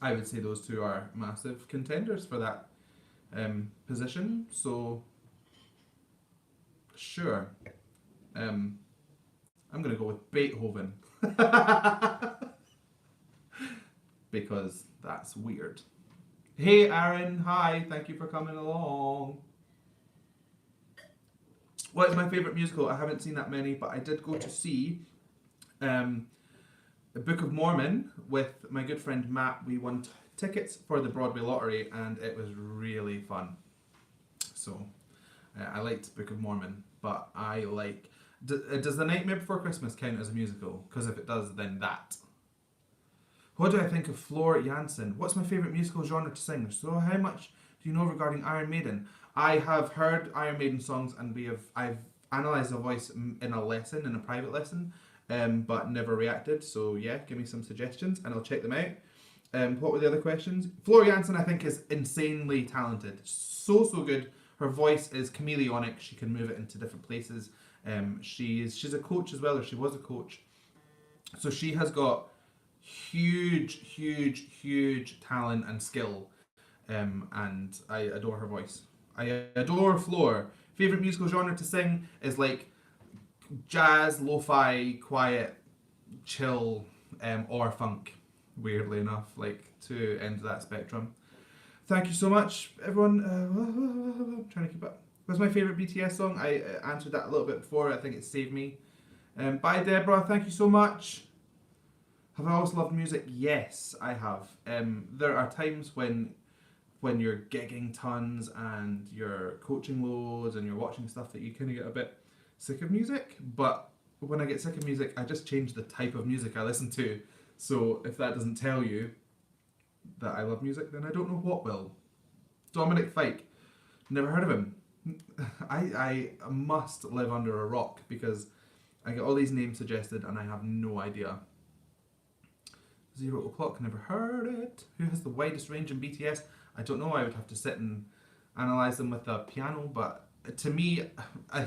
I would say those two are massive contenders for that position. So, sure. I'm going to go with Beethoven. Because that's weird. Hey Aaron, hi, thank you for coming along. What is my favourite musical? I haven't seen that many, but I did go to see The Book of Mormon with my good friend Matt. We won tickets for the Broadway lottery and it was really fun. So I liked Book of Mormon, but I like... Does The Nightmare Before Christmas count as a musical? Because if it does, then that. What do I think of Floor Jansen? What's my favourite musical genre to sing? So how much do you know regarding Iron Maiden? I have heard Iron Maiden songs and I've analysed the voice in a lesson, in a private lesson, but never reacted. So yeah, give me some suggestions and I'll check them out. What were the other questions? Floor Jansen I think is insanely talented. So good. Her voice is chameleonic. She can move it into different places. She's a coach as well, or she was a coach. So she has got huge talent and skill. And I adore her voice. I adore Floor. Favourite musical genre to sing is like jazz, lo-fi, quiet, chill, or funk. Weirdly enough, like two ends of that spectrum. Thank you so much, everyone. I'm trying to keep up. What's my favourite BTS song? I answered that a little bit before. I think it's Save Me. Bye, Deborah. Thank you so much. Have I always loved music? Yes, I have. There are times when you're gigging tons and you're coaching loads and you're watching stuff that you kind of get a bit sick of music. But when I get sick of music, I just change the type of music I listen to. So if that doesn't tell you that I love music, then I don't know what will. Dominic Fike. Never heard of him. I must live under a rock because I get all these names suggested and I have no idea. 0 O'Clock, never heard it. Who has the widest range in BTS? I don't know, I would have to sit and analyse them with a piano, but to me,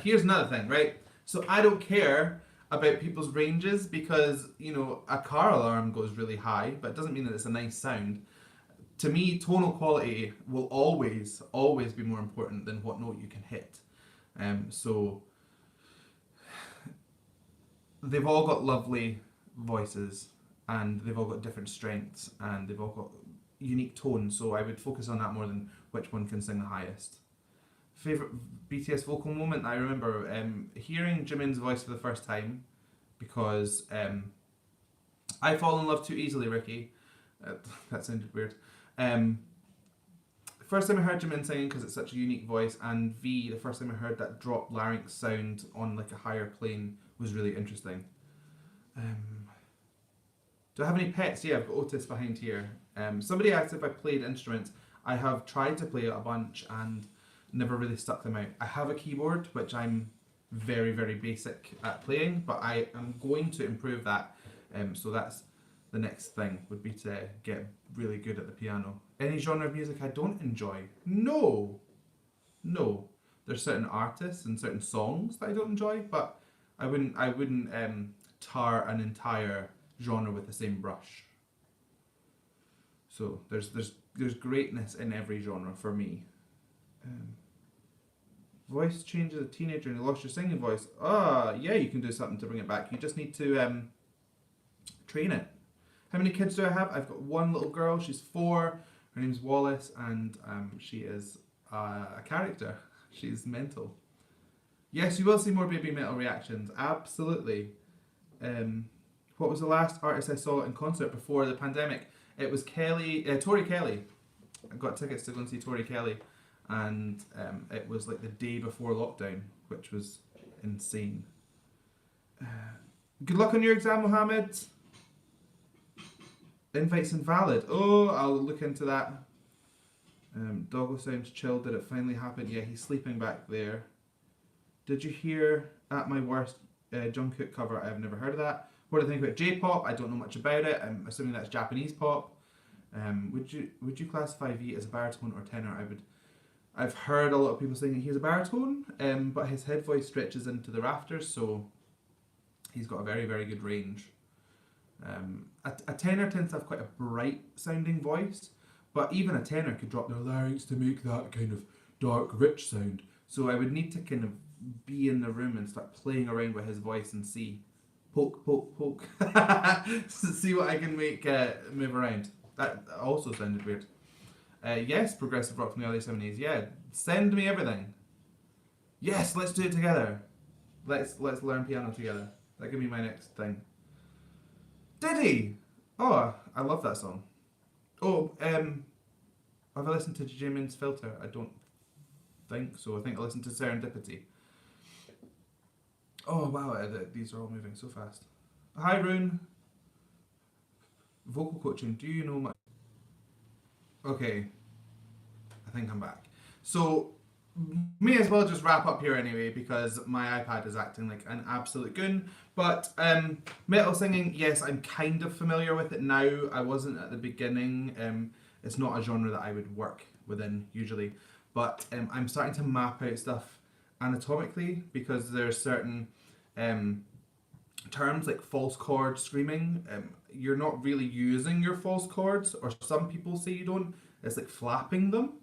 here's another thing, right? So I don't care about people's ranges because, you know, a car alarm goes really high, but it doesn't mean that it's a nice sound. To me, tonal quality will always be more important than what note you can hit. So they've all got lovely voices and they've all got different strengths and they've all got unique tones, so I would focus on that more than which one can sing the highest. Favourite BTS vocal moment? I remember hearing Jimin's voice for the first time because I fall in love too easily, Ricky. That sounded weird. First time I heard Jimin singing because it's such a unique voice, and V, the first time I heard that drop larynx sound on like a higher plane was really interesting. Um, do I have any pets? Yeah, I've got Otis behind here. Somebody asked if I played instruments. I have tried to play a bunch and never really stuck them out. I have a keyboard, which I'm very, very basic at playing, but I am going to improve that. So that's the next thing, would be to get really good at the piano. Any genre of music I don't enjoy? No. No. There's certain artists and certain songs that I don't enjoy, but I wouldn't tar an entire genre with the same brush. So there's greatness in every genre for me. Um, Voice change as a teenager and you lost your singing voice. Yeah, you can do something to bring it back. You just need to train it. How many kids do I have? I've got one little girl. She's 4. Her name's Wallace, and she is a character. She's mental. Yes, you will see more baby metal reactions. Absolutely. What was the last artist I saw in concert before the pandemic? It was Tori Kelly. I got tickets to go and see Tori Kelly, and it was like the day before lockdown, which was insane. Good luck on your exam, Mohammed. Invite's invalid. Oh, I'll look into that. Doggo sounds chill. Did it finally happen? Yeah, he's sleeping back there. Did you hear At My Worst Jungkook cover? I've never heard of that. What do you think about J-pop? I don't know much about it. I'm assuming that's Japanese pop. Would you classify V as a baritone or tenor? I've heard a lot of people saying he's a baritone, but his head voice stretches into the rafters, so he's got a very, very good range. A tenor tends to have quite a bright sounding voice, but even a tenor could drop their larynx to make that kind of dark, rich sound. So I would need to kind of be in the room and start playing around with his voice and see, poke, poke, poke, see what I can make move around. That also sounded weird. Yes, progressive rock from the early 70s. Yeah, send me everything. Yes, let's do it together. Let's learn piano together. That could be my next thing. Did he? Oh, I love that song. Oh, have I listened to Jimin's Filter? I don't think so. I think I listened to Serendipity. Oh wow, these are all moving so fast. Hi Rune. Vocal coaching, do you know much? Okay, I think I'm back. So, may as well just wrap up here anyway because my iPad is acting like an absolute goon. But metal singing, yes, I'm kind of familiar with it now. I wasn't at the beginning. It's not a genre that I would work within usually. But I'm starting to map out stuff anatomically because there's certain terms like false chord screaming. You're not really using your false chords, or some people say you don't. It's like flapping them,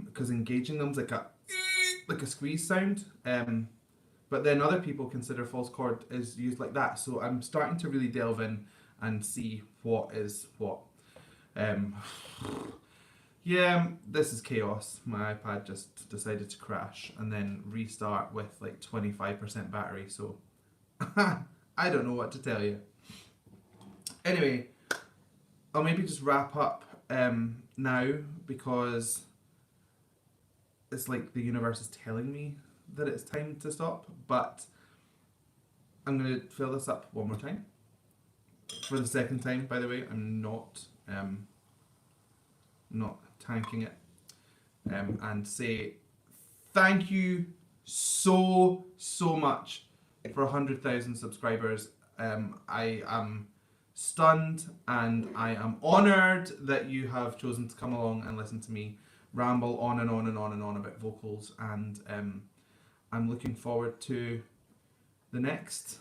because engaging them is like a squeeze sound. But then other people consider false chord is used like that. So I'm starting to really delve in and see what is what. Yeah, this is chaos. My iPad just decided to crash and then restart with like 25% battery. So I don't know what to tell you. Anyway, I'll maybe just wrap up now because it's like the universe is telling me that it's time to stop, but I'm going to fill this up one more time. For the second time, by the way, I'm not tanking it, and say thank you so much for 100,000 subscribers. I am stunned and I am honoured that you have chosen to come along and listen to me ramble on and on and on and on about vocals, and I'm looking forward to the next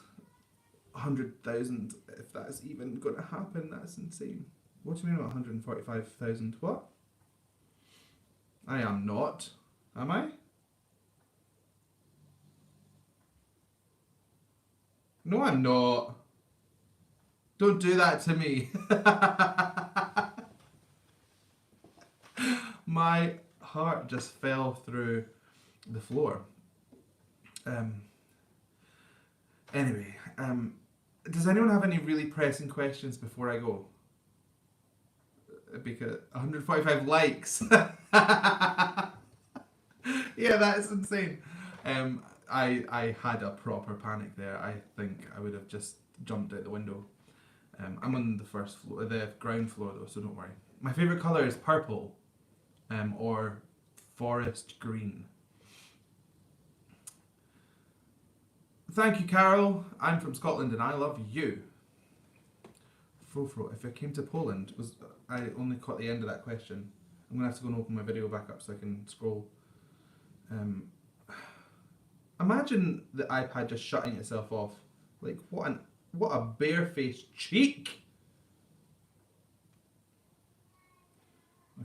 100,000, if that's even going to happen. That's insane. What do you mean about 145,000? What? I am not. Am I? No, I'm not. Don't do that to me. My heart just fell through the floor. Anyway, does anyone have any really pressing questions before I go? because 145 likes. Yeah, that is insane. I had a proper panic there. I think I would have just jumped out the window. I'm on the first floor, the ground floor though, so don't worry. My favourite colour is purple, or forest green. Thank you, Carol. I'm from Scotland and I love you. Frofro, if I came to Poland, I only caught the end of that question. I'm gonna have to go and open my video back up so I can scroll. Imagine the iPad just shutting itself off. Like what a barefaced cheek.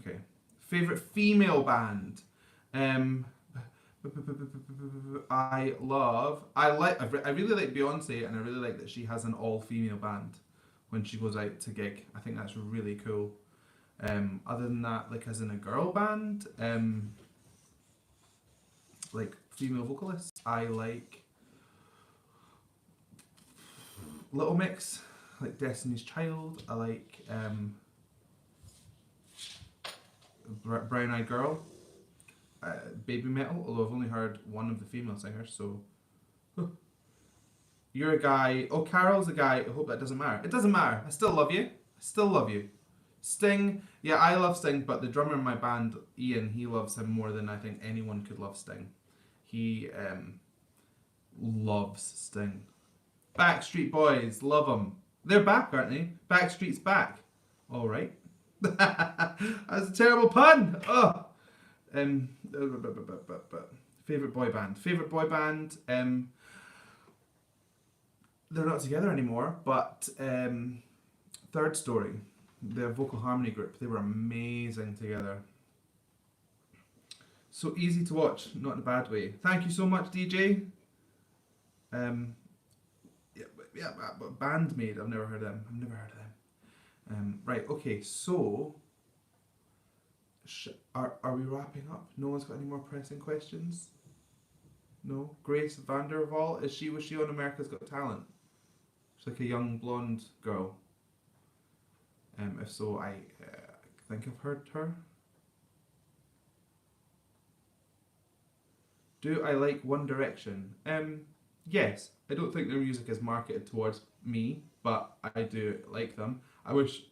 Okay. Favorite female band. I really like Beyonce, and I really like that she has an all-female band when she goes out to gig. I think that's really cool. Other than that, like as in a girl band, like female vocalists, I like Little Mix, like Destiny's Child. I like Brown Eyed Girl, Baby Metal, although I've only heard one of the female singers, so... You're a guy. Oh, Carol's a guy. I hope that doesn't matter. It doesn't matter. I still love you. I still love you. Sting. Yeah, I love Sting, but the drummer in my band, Ian, he loves him more than I think anyone could love Sting. He loves Sting. Backstreet Boys. Love them. They're back, aren't they? Backstreet's back. All right. That's a terrible pun. Oh. Favorite boy band. Favorite boy band. They're not together anymore, but Third Story, their vocal harmony group, they were amazing together. So easy to watch, not in a bad way. Thank you so much, DJ. But Bandmade, I've never heard of them. Right, okay, so are we wrapping up? No one's got any more pressing questions? No? Grace Vanderval, was she on America's Got Talent? She's like a young blonde girl. If so, I think I've heard her. Do I like One Direction? Yes. I don't think their music is marketed towards me, but I do like them. I wish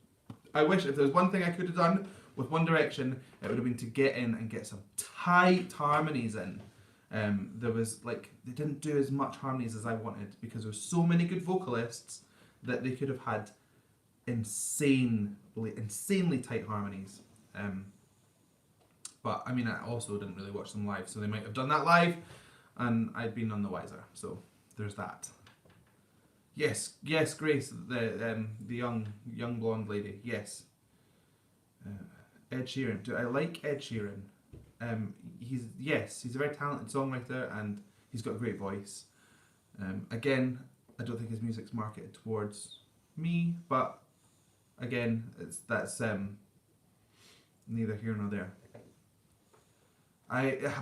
if there's one thing I could have done with One Direction, it would have been to get in and get some tight harmonies in. There was they didn't do as much harmonies as I wanted because there were so many good vocalists that they could have had insanely tight harmonies. But I mean, I also didn't really watch them live, so they might have done that live, and I'd been none the wiser. So there's that. Yes, Grace, the young blonde lady. Yes. Ed Sheeran. Do I like Ed Sheeran? He's a very talented songwriter and he's got a great voice. Again, I don't think his music's marketed towards me, but again, that's neither here nor there.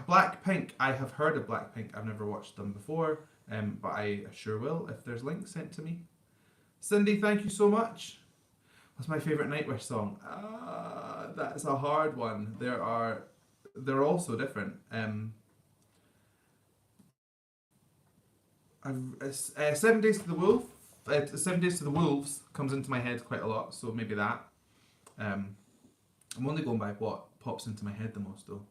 Blackpink. I have heard of Blackpink. I've never watched them before, but I sure will if there's links sent to me. Cindy, thank you so much. What's my favourite Nightwish song? That's a hard one. They're all so different. 7 Days to the Wolf. 7 Days to the Wolves comes into my head quite a lot, so maybe that. I'm only going by what pops into my head the most though.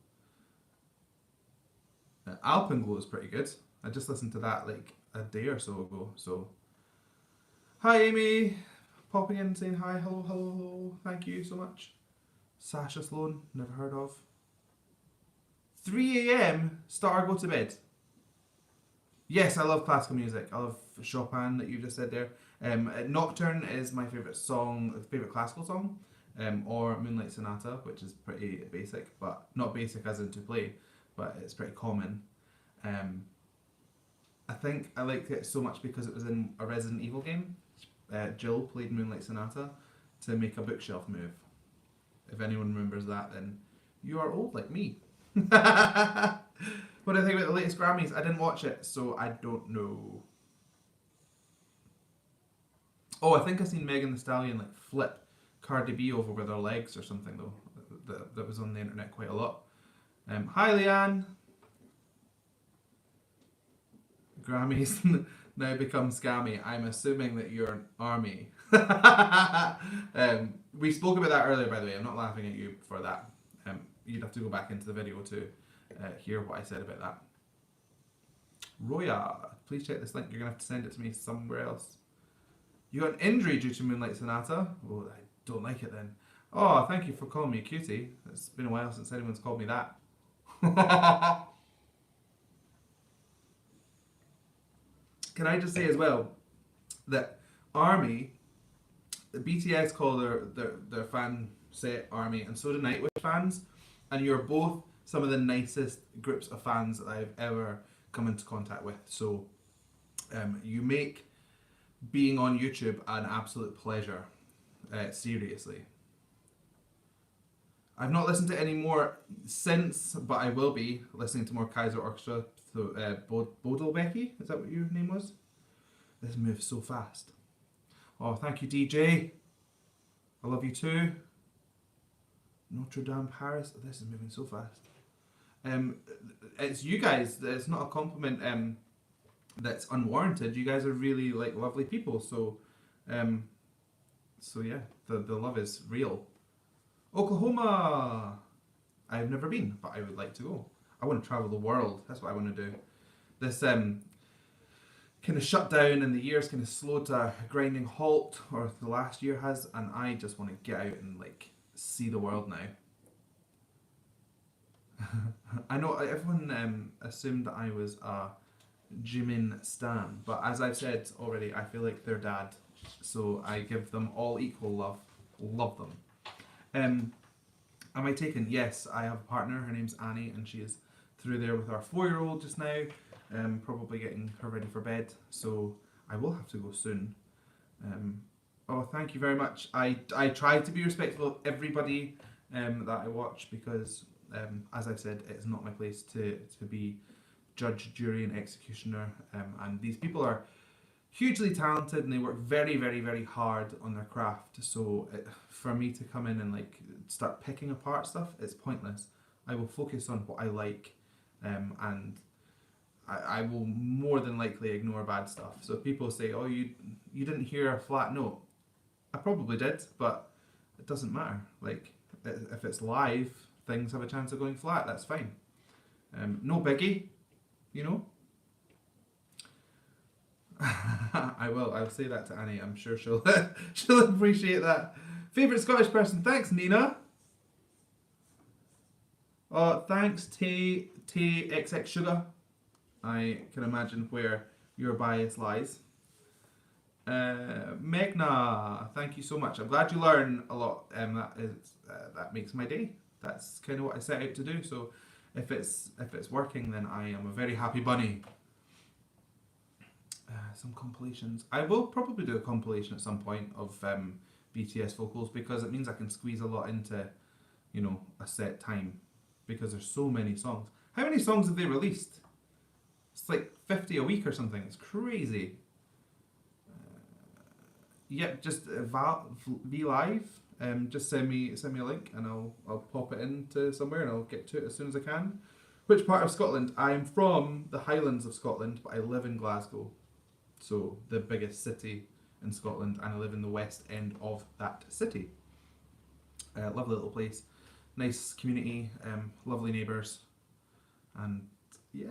Alpenglow is pretty good. I just listened to that like a day or so ago. So, hi Amy, popping in saying hi, hello. Thank you so much. Sasha Sloan, never heard of. 3 a.m. start or go to bed. Yes, I love classical music. I love Chopin that you just said there. Nocturne is my favourite classical song, or Moonlight Sonata, which is pretty basic, but not basic as in to play, but it's pretty common. I think I liked it so much because it was in a Resident Evil game. Jill played Moonlight Sonata to make a bookshelf move. If anyone remembers that, then you are old like me. What do I think about the latest Grammys? I didn't watch it, so I don't know. Oh, I think I seen Megan Thee Stallion flip Cardi B over with her legs or something though. That was on the internet quite a lot. Hi Leanne. Grammys now become scammy. I'm assuming that you're an army. We spoke about that earlier, by the way. I'm not laughing at you for that. You'd have to go back into the video to hear what I said about that. Roya, please check this link. You're going to have to send it to me somewhere else. You got an injury due to Moonlight Sonata? Oh, I don't like it then. Oh, thank you for calling me a cutie. It's been a while since anyone's called me that. Can I just say as well that ARMY, BTS call their fan set ARMY, and so do Nightwish fans, and you're both some of the nicest groups of fans that I've ever come into contact with. So you make being on YouTube an absolute pleasure. Seriously. I've not listened to any more since, but I will be listening to more Kaiser Orchestra. So, Bodelbecky, is that what your name was? This moves so fast. Oh, thank you, DJ. I love you too. Notre Dame, Paris. This is moving so fast. It's you guys. It's not a compliment. That's unwarranted. You guys are really like lovely people. So yeah, the love is real. Oklahoma. I've never been, but I would like to go. I want to travel the world. That's what I want to do. This kind of shut down and the year's kind of slowed to a grinding halt, or the last year has, and I just want to get out and like see the world now. I know everyone assumed that I was a Jimin stan, but as I've said already, I feel like their dad, so I give them all equal love. Love them. Am I taken? Yes, I have a partner. Her name's Annie, and she is through there with our 4-year-old just now. Probably getting her ready for bed, so I will have to go soon. Oh, thank you very much. I try to be respectful of everybody that I watch because, as I've said, it's not my place to be judge, jury, and executioner. And these people are hugely talented and they work very, very, very hard on their craft. So for me to come in and like start picking apart stuff, it's pointless. I will focus on what I like, and I will more than likely ignore bad stuff. So if people say, "Oh, you didn't hear a flat note," I probably did, but it doesn't matter. Like if it's live, things have a chance of going flat. That's fine. No biggie, you know. I'll say that to Annie. I'm sure she'll she'll appreciate that. Favorite Scottish person? Thanks, Nina. Oh, thanks, Tay XX Sugar. I can imagine where your bias lies. Megna, thank you so much. I'm glad you learn a lot. That makes my day. That's kind of what I set out to do. So if it's working, then I am a very happy bunny. Some compilations. I will probably do a compilation at some point of BTS vocals because it means I can squeeze a lot into, you know, a set time because there's so many songs. How many songs have they released? It's like 50 a week or something. It's crazy. Yep, just V Live. Just send me a link and I'll pop it into somewhere and I'll get to it as soon as I can. Which part of Scotland? I'm from the Highlands of Scotland, but I live in Glasgow. So the biggest city in Scotland, and I live in the west end of that city. Lovely little place, nice community, lovely neighbours, and yeah.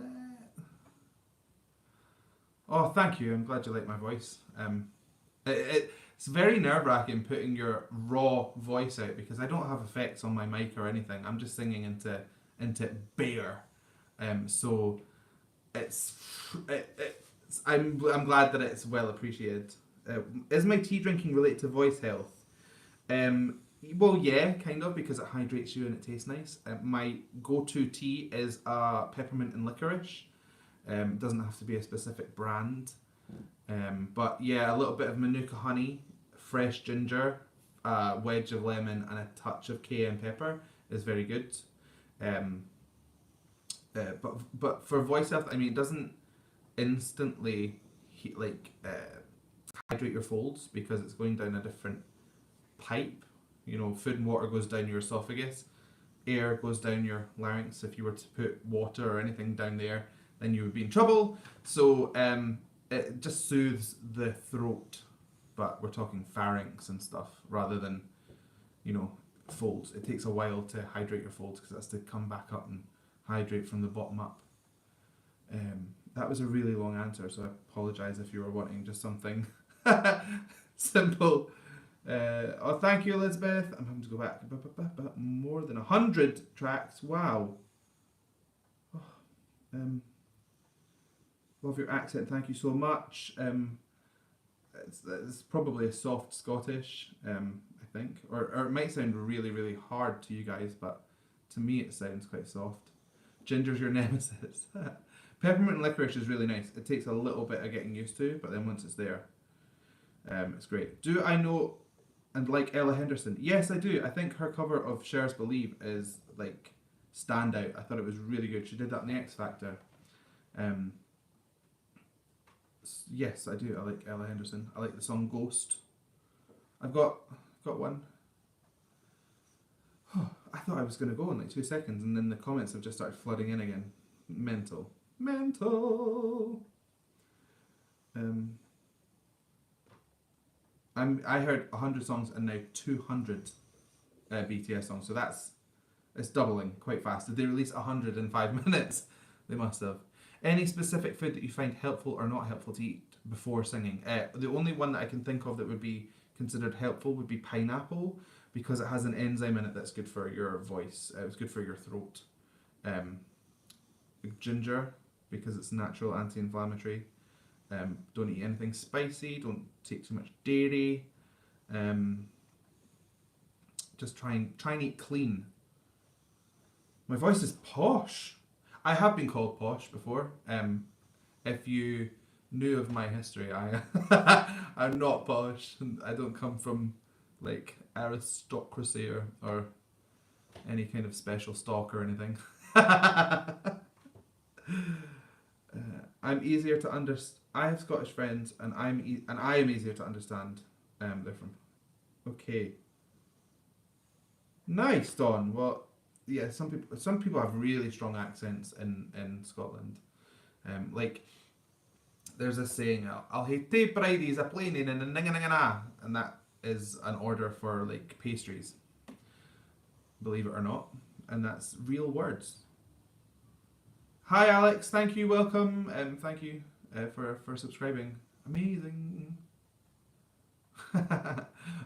Oh, thank you. I'm glad you like my voice. It's very nerve-wracking putting your raw voice out because I don't have effects on my mic or anything. I'm just singing into bare. So I'm glad that it's well appreciated. Is my tea drinking related to voice health? Well, yeah, kind of, because it hydrates you and it tastes nice. My go-to tea is peppermint and licorice. Doesn't have to be a specific brand. But yeah, a little bit of Manuka honey, fresh ginger, a wedge of lemon, and a touch of cayenne pepper is very good. But for voice health, I mean, it doesn't instantly hydrate your folds because it's going down a different pipe. You know, food and water goes down your esophagus. Air goes down your larynx. If you were to put water or anything down there, then you would be in trouble. So it just soothes the throat, but we're talking pharynx and stuff rather than, you know, folds. It takes a while to hydrate your folds because it has to come back up and hydrate from the bottom up. That was a really long answer, so I apologise if you were wanting just something simple. Oh, thank you, Elizabeth. I'm having to go back. More than 100 tracks. Wow. Oh, love your accent. Thank you so much. It's probably a soft Scottish, I think. Or it might sound really, really hard to you guys, but to me it sounds quite soft. Ginger's your nemesis. Peppermint and licorice is really nice. It takes a little bit of getting used to, but then once it's there, it's great. Do I know and like Ella Henderson? Yes, I do. I think her cover of Cher's Believe is like standout. I thought it was really good. She did that in the X Factor. Yes, I do. I like Ella Henderson. I like the song Ghost. I've got one. I thought I was going to go in like 2 seconds, and then the comments have just started flooding in again. Mental. I heard 100 songs and now 200 BTS songs, so it's doubling quite fast. Did they release 100 in 5 minutes? They must have. Any specific food that you find helpful or not helpful to eat before singing? The only one that I can think of that would be considered helpful would be pineapple, because it has an enzyme in it that's good for your voice. It's good for your throat. Ginger, because it's natural anti-inflammatory. Don't eat anything spicy. Don't take too much dairy. Just try and eat clean. My voice is posh. I have been called posh before. If you knew of my history, I'm not posh. I don't come from like aristocracy or any kind of special stock or anything. I'm easier to understand. I have Scottish friends, and I am easier to understand. They're from. Okay. Nice, Don. Well, yeah. Some people have really strong accents in Scotland. Like there's a saying, "I'll hae tae bridies a planing and a ninga," and that is an order for like pastries. Believe it or not, and that's real words. Hi Alex, thank you, welcome, thank you for subscribing. Amazing.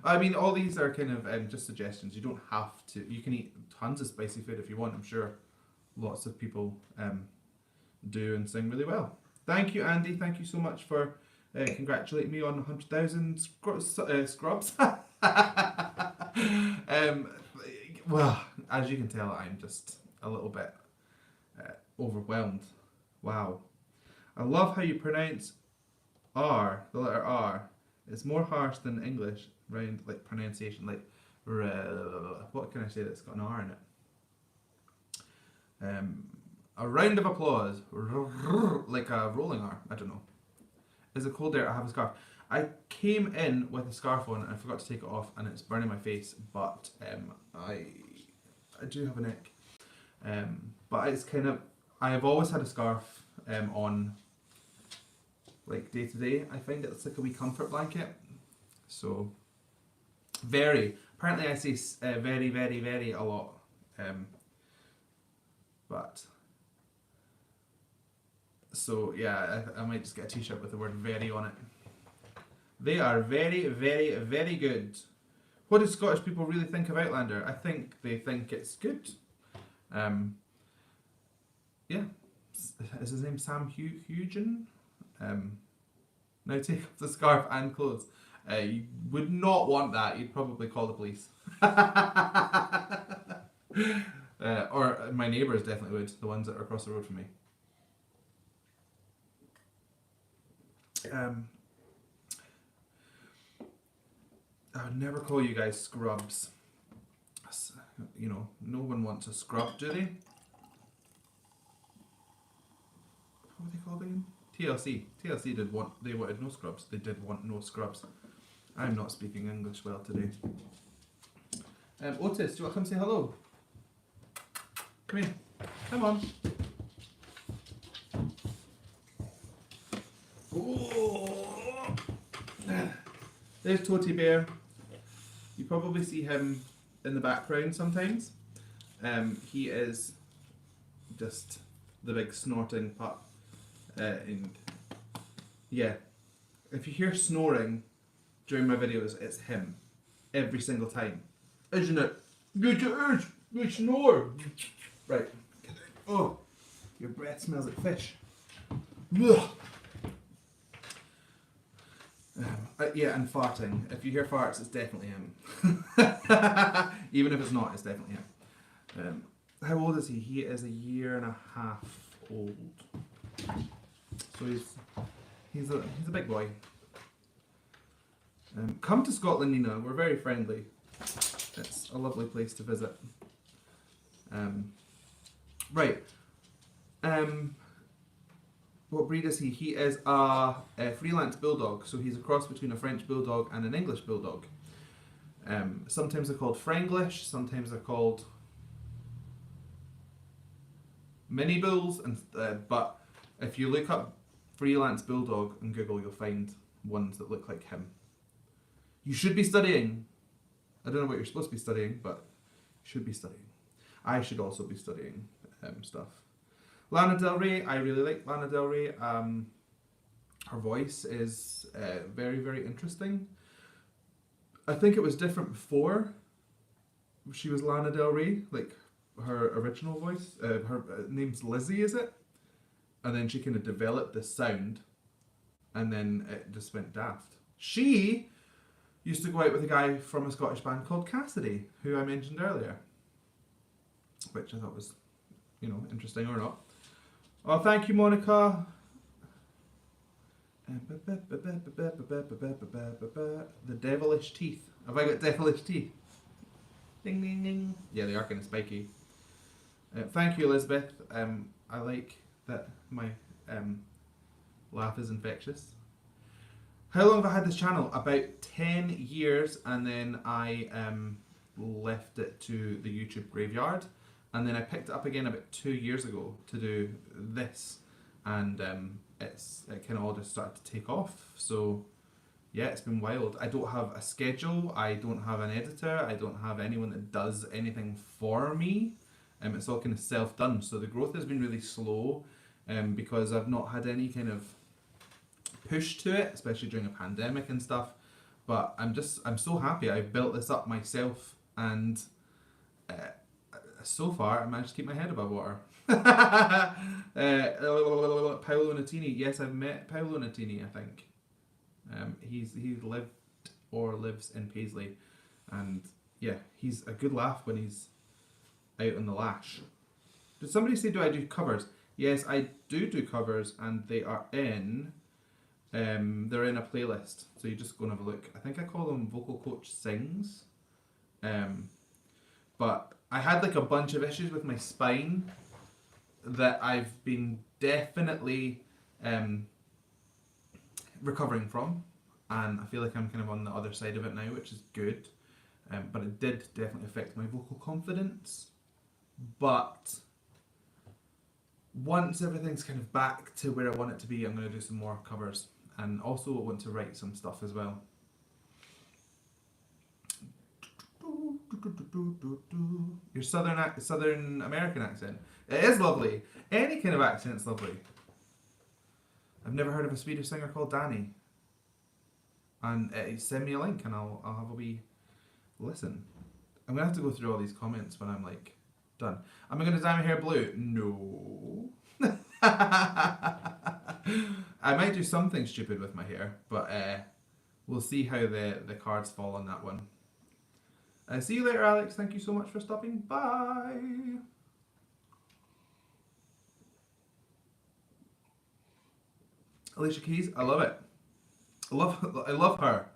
I mean, all these are kind of just suggestions. You don't have to. You can eat tons of spicy food if you want. I'm sure lots of people do and sing really well. Thank you, Andy. Thank you so much for congratulating me on 100,000 scrubs. Well, as you can tell, I'm just a little bit overwhelmed. Wow. I love how you pronounce R, the letter R. It's more harsh than English round like pronunciation, like what can I say that's got an R in it? A round of applause, like a rolling R. I don't know. Is it cold there? I have a scarf. I came in with a scarf on and I forgot to take it off, and it's burning my face. But I do have a neck. But it's kind of, I have always had a scarf on, like day to day. I find it's like a wee comfort blanket. So, apparently I say very, very, very a lot. But, so yeah, I might just get a t-shirt with the word very on it. They are very, very, very good. What do Scottish people really think of Outlander? I think they think it's good. Yeah. Is his name Sam Hugen? Now take off the scarf and clothes. You would not want that. You'd probably call the police. Or my neighbours definitely would. The ones that are across the road from me. I would never call you guys scrubs. You know, no one wants a scrub, do they? What were they called again? TLC. TLC they wanted no scrubs. They did want no scrubs. I'm not speaking English well today. Otis, do you want to come say hello? Come here. Come on. Oh. There's Toty Bear. You probably see him in the background sometimes. He is just the big snorting pup. And yeah, if you hear snoring during my videos, it's him. Every single time. Isn't it? Good it is. You snore. Right. Oh, your breath smells like fish. Ugh. Yeah, and farting. If you hear farts, it's definitely him. Even if it's not, it's definitely him. How old is he? He is a year and a half old. So he's a big boy. Come to Scotland, Nina. We're very friendly. It's a lovely place to visit. Right. What breed is he? He is a freelance bulldog, so he's a cross between a French bulldog and an English bulldog. Sometimes they're called Franglish, sometimes they're called mini bulls, and but if you look up freelance bulldog on Google, you'll find ones that look like him. You should be studying. I don't know what you're supposed to be studying, but you should be studying. I should also be studying stuff. Lana Del Rey, I really like Lana Del Rey. Her voice is very, very interesting. I think it was different before she was Lana Del Rey, like her original voice. Her name's Lizzie, is it? And then she kind of developed this sound, and then it just went daft. She used to go out with a guy from a Scottish band called Cassidy, who I mentioned earlier, which I thought was, interesting or not. Oh, thank you, Monica. The devilish teeth. Have I got devilish teeth? Ding, ding, ding. Yeah, they are kind of spiky. Thank you, Elizabeth. I like that my laugh is infectious. How long have I had this channel? About 10 years, and then I left it to the YouTube graveyard. And then I picked it up again about 2 years ago to do this, and it kind of all just started to take off. So yeah, it's been wild. I don't have a schedule, I don't have an editor, I don't have anyone that does anything for me. It's all kind of self-done, so the growth has been really slow because I've not had any kind of push to it, especially during a pandemic and stuff. But I'm so happy I've built this up myself, and so far I managed to keep my head above water. Paolo Nutini, yes, I've met Paolo Nutini, I think. He's lived or lives in Paisley, and yeah, he's a good laugh when he's out on the lash. Did somebody say, do I do covers? Yes, I do covers, and they are in they're in a playlist, so you just go and have a look. I think I call them Vocal Coach Sings. But I had like a bunch of issues with my spine that I've been definitely recovering from, and I feel like I'm kind of on the other side of it now, which is good. But it did definitely affect my vocal confidence. But once everything's kind of back to where I want it to be, I'm going to do some more covers, and also I want to write some stuff as well. Your Southern American accent. It is lovely. Any kind of accent's lovely. I've never heard of a Swedish singer called Danny. And send me a link and I'll have a wee listen. I'm gonna have to go through all these comments when I'm like done. Am I gonna dye my hair blue? No. I might do something stupid with my hair, but we'll see how the cards fall on that one. See you later, Alex. Thank you so much for stopping by. Alicia Keys, I love it. I love her.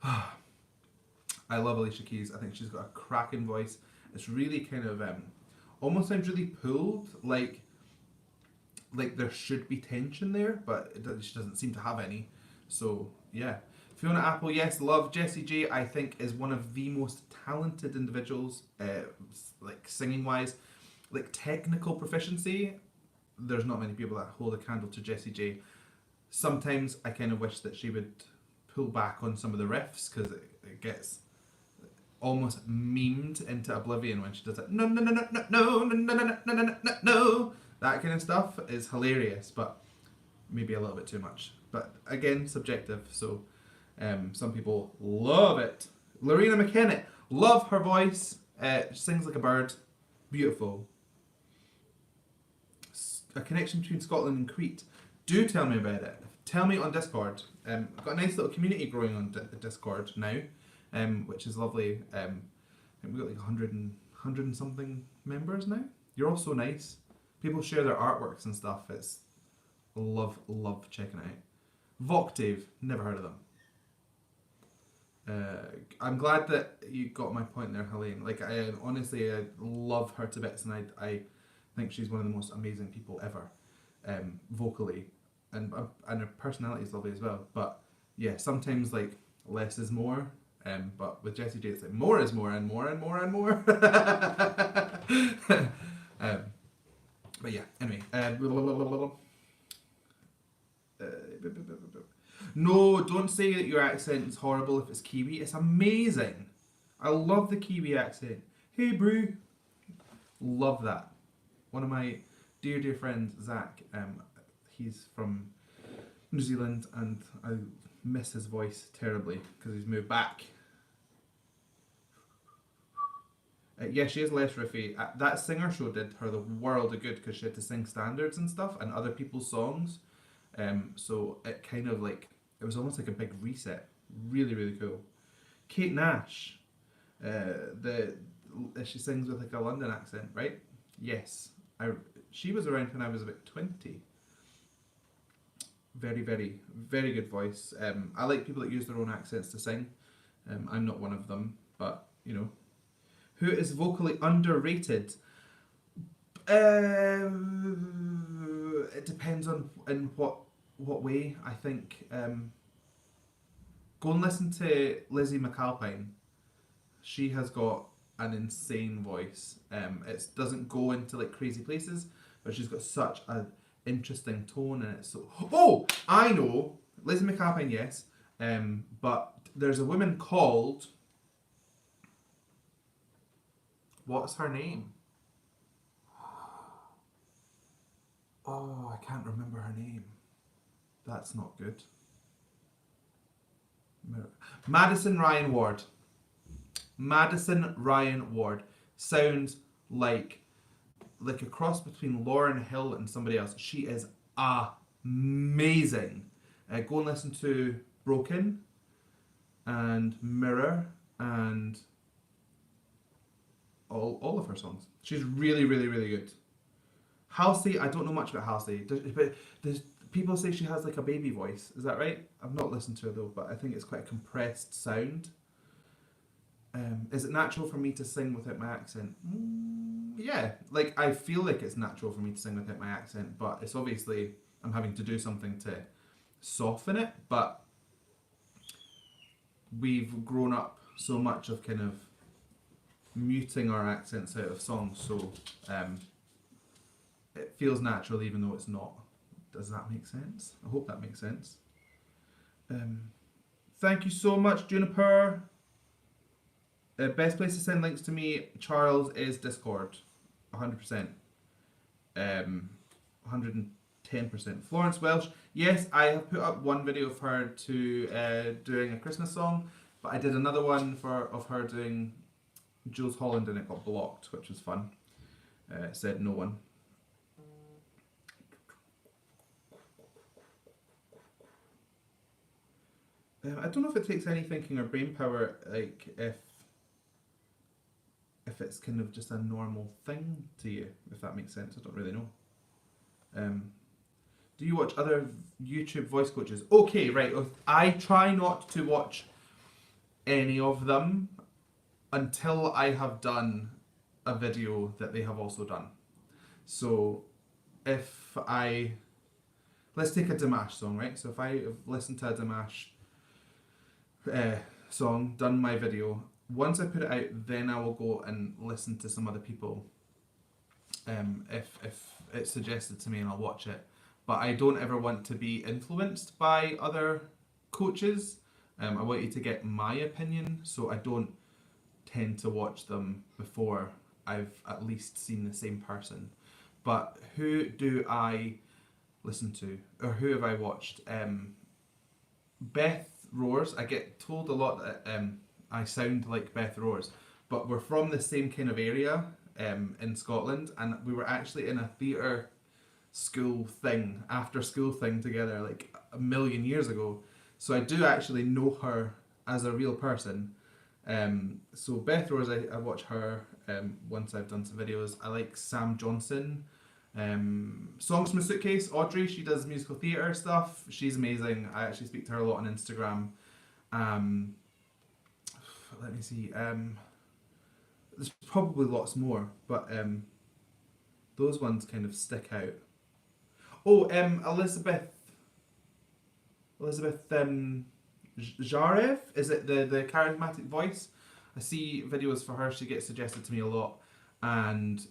I love Alicia Keys. I think she's got a cracking voice. It's really kind of almost sounds really pulled, like there should be tension there, but she doesn't seem to have any. So yeah, Fiona Apple, yes, love. Jessie J, I think, is one of the most talented individuals, like singing wise, like technical proficiency. There's not many people that hold a candle to Jessie J. Sometimes I kind of wish that she would pull back on some of the riffs because it gets almost memed into oblivion when she does it. No, no, no, no, no, no, no, no, no, no, no, no, no. That kind of stuff is hilarious, but maybe a little bit too much. But again, subjective. So some people love it. Lorena McKenna, love her voice. She sings like a bird. Beautiful. A connection between Scotland and Crete. Do tell me about it. Tell me on Discord. I've got a nice little community growing on Discord now, which is lovely. I think we've got like 100 and something members now. You're all so nice. People share their artworks and stuff. It's love checking it out. Voctave, never heard of them. I'm glad that you got my point there, Helene. Like, I honestly, I love her to bits, and I think she's one of the most amazing people ever, vocally, and her personality is lovely as well. But yeah, sometimes like less is more. But with Jessie J, it's like more is more and more and more and more. But yeah, anyway. No, don't say that your accent is horrible if it's Kiwi. It's amazing. I love the Kiwi accent. Hey, Brew. Love that. One of my dear friends, Zach, he's from New Zealand, and I miss his voice terribly because he's moved back. Yeah, she is less riffy. That singer show did her the world of good because she had to sing standards and stuff and other people's songs. So it kind of like, it was almost like a big reset. Really cool. Kate Nash, she sings with like a London accent, right? Yes, she was around when I was about 20. Very good voice. I like people that use their own accents to sing. I'm not one of them, but you know. Who is vocally underrated? It depends on in what way. I think go and listen to Lizzie McAlpine. She has got an insane voice. It doesn't go into like crazy places, but she's got such an interesting tone, and it's so. Oh, I know Lizzie McAlpine, yes. But there's a woman called. What's her name? Oh, I can't remember her name. That's not good. Madison Ryan Ward. Madison Ryan Ward sounds like a cross between Lauryn Hill and somebody else. She is amazing. Go and listen to Broken and Mirror and all of her songs. She's really good. Halsey, I don't know much about Halsey, but people say she has like a baby voice. Is that right? I've not listened to her though, but I think it's quite a compressed sound. Is it natural for me to sing without my accent? Yeah, like I feel like it's natural for me to sing without my accent, but it's obviously I'm having to do something to soften it. But we've grown up so much of kind of muting our accents out of songs, so it feels natural even though it's not. Does that make sense? I hope that makes sense. Thank you so much, Juniper. Best place to send links to me, Charles, is Discord. 100%. 110%. Florence Welsh. Yes, I have put up one video of her to doing a Christmas song, but I did another one of her doing Jules Holland and it got blocked, which was fun. It said no one. I don't know if it takes any thinking or brain power, like if it's kind of just a normal thing to you, if that makes sense. I don't really know. Do you watch other YouTube voice coaches? Okay, right. I try not to watch any of them until I have done a video that they have also done. So let's take a Dimash song, right? So if I have listened to a Dimash song, done my video. Once I put it out, then I will go and listen to some other people. If it's suggested to me, and I'll watch it. But I don't ever want to be influenced by other coaches. I want you to get my opinion, so I don't tend to watch them before I've at least seen the same person. But who do I listen to, or who have I watched? Beth Roars. I get told a lot that I sound like Beth Roars, but we're from the same kind of area in Scotland, and we were actually in a theatre school thing, after school thing together like a million years ago. So I do actually know her as a real person. So Beth Rose, I watch her once I've done some videos. I like Sam Johnson. Songs from a Suitcase, Audrey, she does musical theatre stuff. She's amazing. I actually speak to her a lot on Instagram. Let me see. There's probably lots more, but those ones kind of stick out. Oh, Elizabeth Jarev, is it the charismatic voice? I see videos for her. She gets suggested to me a lot, and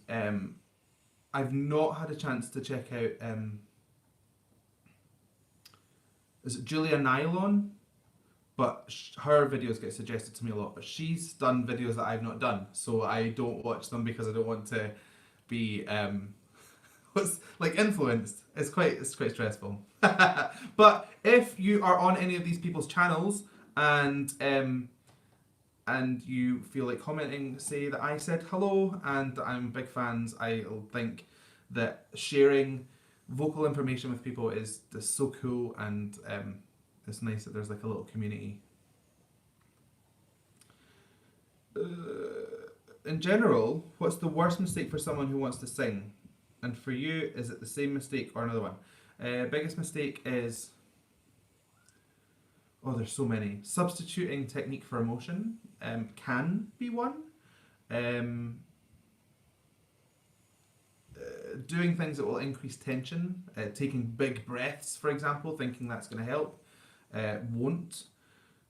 I've not had a chance to check out. Is it Julia Nylon? But her videos get suggested to me a lot. But she's done videos that I've not done, so I don't watch them because I don't want to be what's like influenced. It's quite stressful. But if you are on any of these people's channels and you feel like commenting, say that I said hello and that I'm big fans, I think that sharing vocal information with people is just so cool, and it's nice that there's like a little community. In general, what's the worst mistake for someone who wants to sing? And for you, is it the same mistake or another one? Biggest mistake is... Oh, there's so many. Substituting technique for emotion can be one. Doing things that will increase tension, taking big breaths, for example, thinking that's going to help, won't.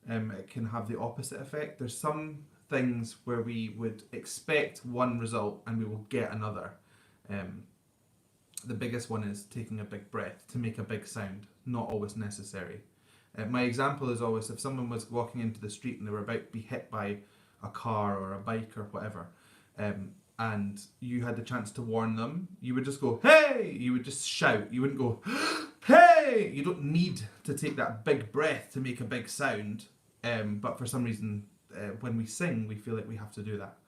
It can have the opposite effect. There's some things where we would expect one result and we will get another. The biggest one is taking a big breath to make a big sound, not always necessary. My example is always if someone was walking into the street and they were about to be hit by a car or a bike or whatever, and you had the chance to warn them, you would just go, hey! You would just shout. You wouldn't go, hey! You don't need to take that big breath to make a big sound, but for some reason, when we sing, we feel like we have to do that.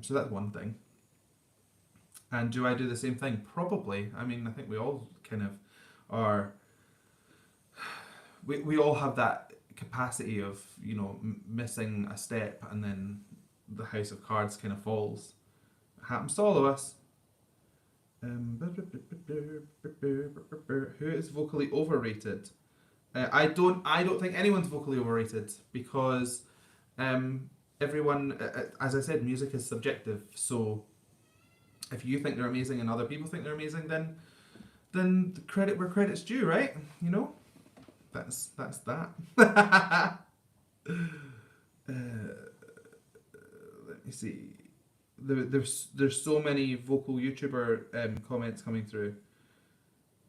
So that's one thing. And do I do the same thing? Probably. I mean, I think we all kind of are... We all have that capacity of, you know, missing a step and then the house of cards kind of falls. It happens to all of us. Who is vocally overrated? I don't think anyone's vocally overrated because everyone, as I said, music is subjective. So if you think they're amazing and other people think they're amazing, then the credit where credit's due, right? You know? That's that. Let me see. There's so many vocal YouTuber comments coming through.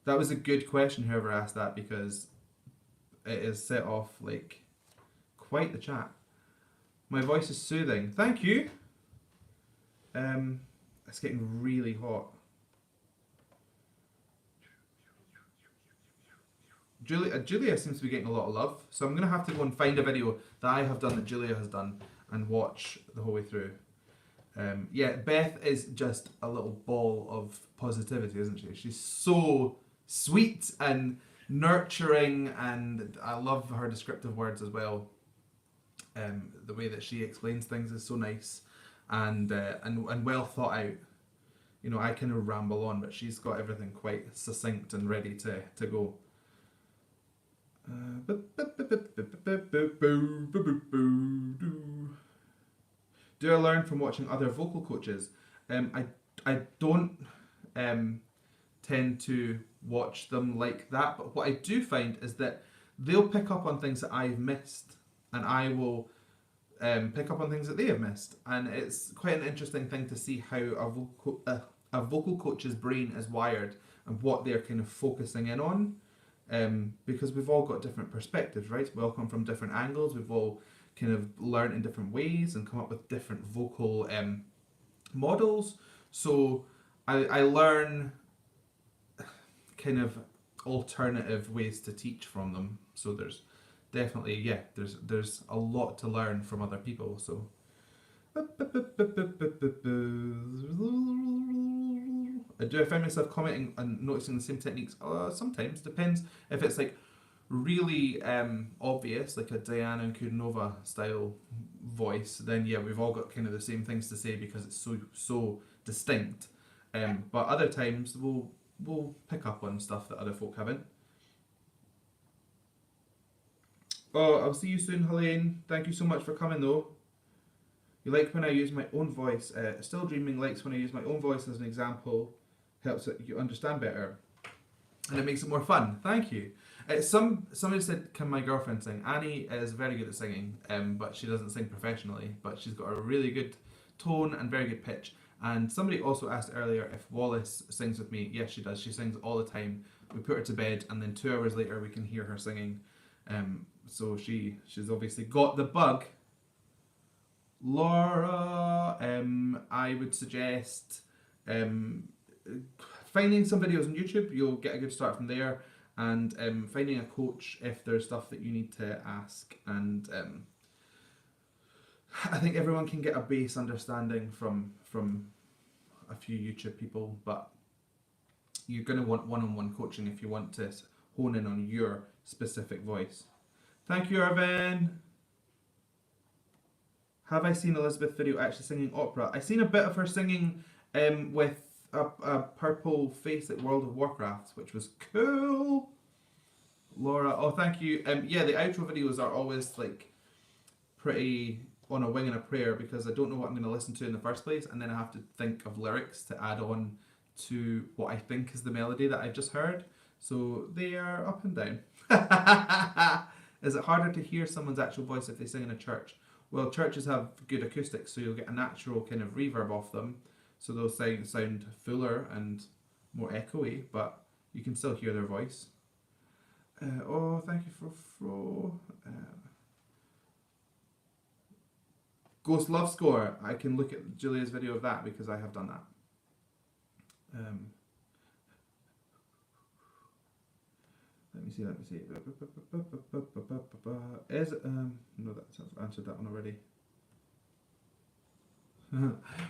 That was a good question, whoever asked that, because it is set off like quite the chat. My voice is soothing. Thank you. It's getting really hot. Julia seems to be getting a lot of love, so I'm going to have to go and find a video that I have done that Julia has done and watch the whole way through. Yeah, Beth is just a little ball of positivity, isn't she? She's so sweet and nurturing, and I love her descriptive words as well. The way that she explains things is so nice and well thought out. You know, I kind of ramble on, but she's got everything quite succinct and ready to go. Do I learn from watching other vocal coaches? I don't tend to watch them like that, but what I do find is that they'll pick up on things that I've missed, and I will pick up on things that they have missed. And it's quite an interesting thing to see how a vocal coach's brain is wired and what they're kind of focusing in on. Because we've all got different perspectives, right? We all come from different angles. We've all kind of learned in different ways and come up with different vocal models. So I learn kind of alternative ways to teach from them. So there's definitely, there's a lot to learn from other people. So do I find myself commenting and noticing the same techniques? Sometimes, depends. If it's like really obvious, like a Diana Kudanova style voice, then yeah, we've all got kind of the same things to say because it's so distinct. But other times we'll pick up on stuff that other folk haven't. Oh, I'll see you soon, Helene. Thank you so much for coming though. You like when I use my own voice. Still Dreaming likes when I use my own voice as an example. Helps it you understand better. And it makes it more fun. Thank you. Somebody said, can my girlfriend sing? Annie is very good at singing, but she doesn't sing professionally. But she's got a really good tone and very good pitch. And somebody also asked earlier if Wallace sings with me. Yes, she does. She sings all the time. We put her to bed, and then 2 hours later we can hear her singing. So she's obviously got the bug. Laura, I would suggest finding some videos on YouTube. You'll get a good start from there, and finding a coach if there's stuff that you need to ask. And I think everyone can get a base understanding from a few YouTube people, but you're going to want one-on-one coaching if you want to hone in on your specific voice. Thank you, Irvin. Have I seen Elizabeth's video actually singing opera? I've seen a bit of her singing with a purple face at World of Warcraft, which was cool. Laura, oh thank you. Yeah, the outro videos are always like pretty on a wing and a prayer because I don't know what I'm going to listen to in the first place, and then I have to think of lyrics to add on to what I think is the melody that I've just heard. So they are up and down. Is it harder to hear someone's actual voice if they sing in a church? Well, churches have good acoustics, so you'll get a natural kind of reverb off them. So they'll sound fuller and more echoey, but you can still hear their voice. Oh, thank you for Fro. Ghost Love Score. I can look at Julia's video of that because I have done that. Let me see. No, that's answered that one already.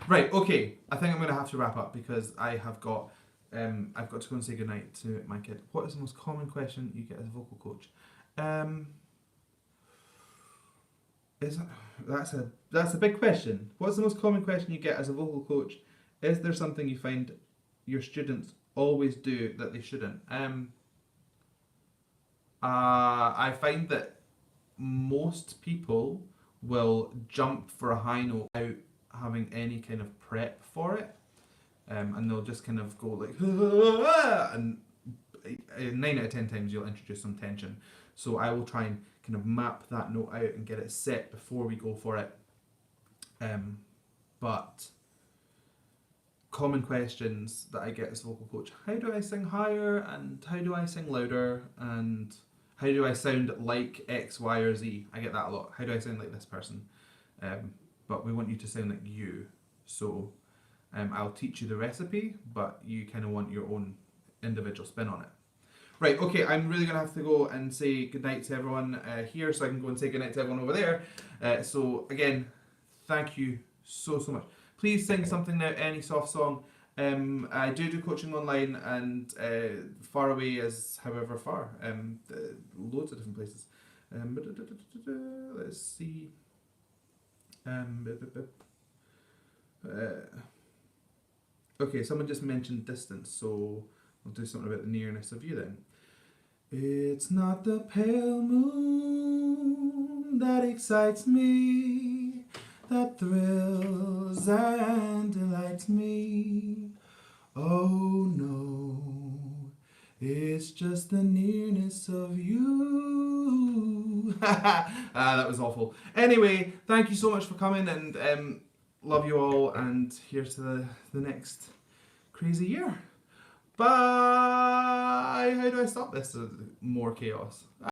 Right, okay. I think I'm going to have to wrap up because I've got to go and say goodnight to my kid. What is the most common question you get as a vocal coach? That's a big question. What's the most common question you get as a vocal coach? Is there something you find your students always do that they shouldn't? I find that most people will jump for a high note without having any kind of prep for it, and they'll just kind of go like, and 9 out of 10 times you'll introduce some tension. So I will try and kind of map that note out and get it set before we go for it. But common questions that I get as a vocal coach: how do I sing higher, and how do I sing louder, and how do I sound like X, Y, or Z? I get that a lot. How do I sound like this person? But we want you to sound like you. So I'll teach you the recipe, but you kind of want your own individual spin on it. Right, okay, I'm really going to have to go and say goodnight to everyone here so I can go and say goodnight to everyone over there. So again, thank you so much. Please sing something now, any soft song. I do coaching online, and far away is however far. Loads of different places. Let's see. Okay, someone just mentioned distance, so I'll do something about the nearness of you then. It's not the pale moon that excites me, that thrills and delights me. Oh no, It's just the nearness of you. That was awful. Anyway, thank you so much for coming, and love you all, and here's to the next crazy year. Bye! How do I stop this? More chaos.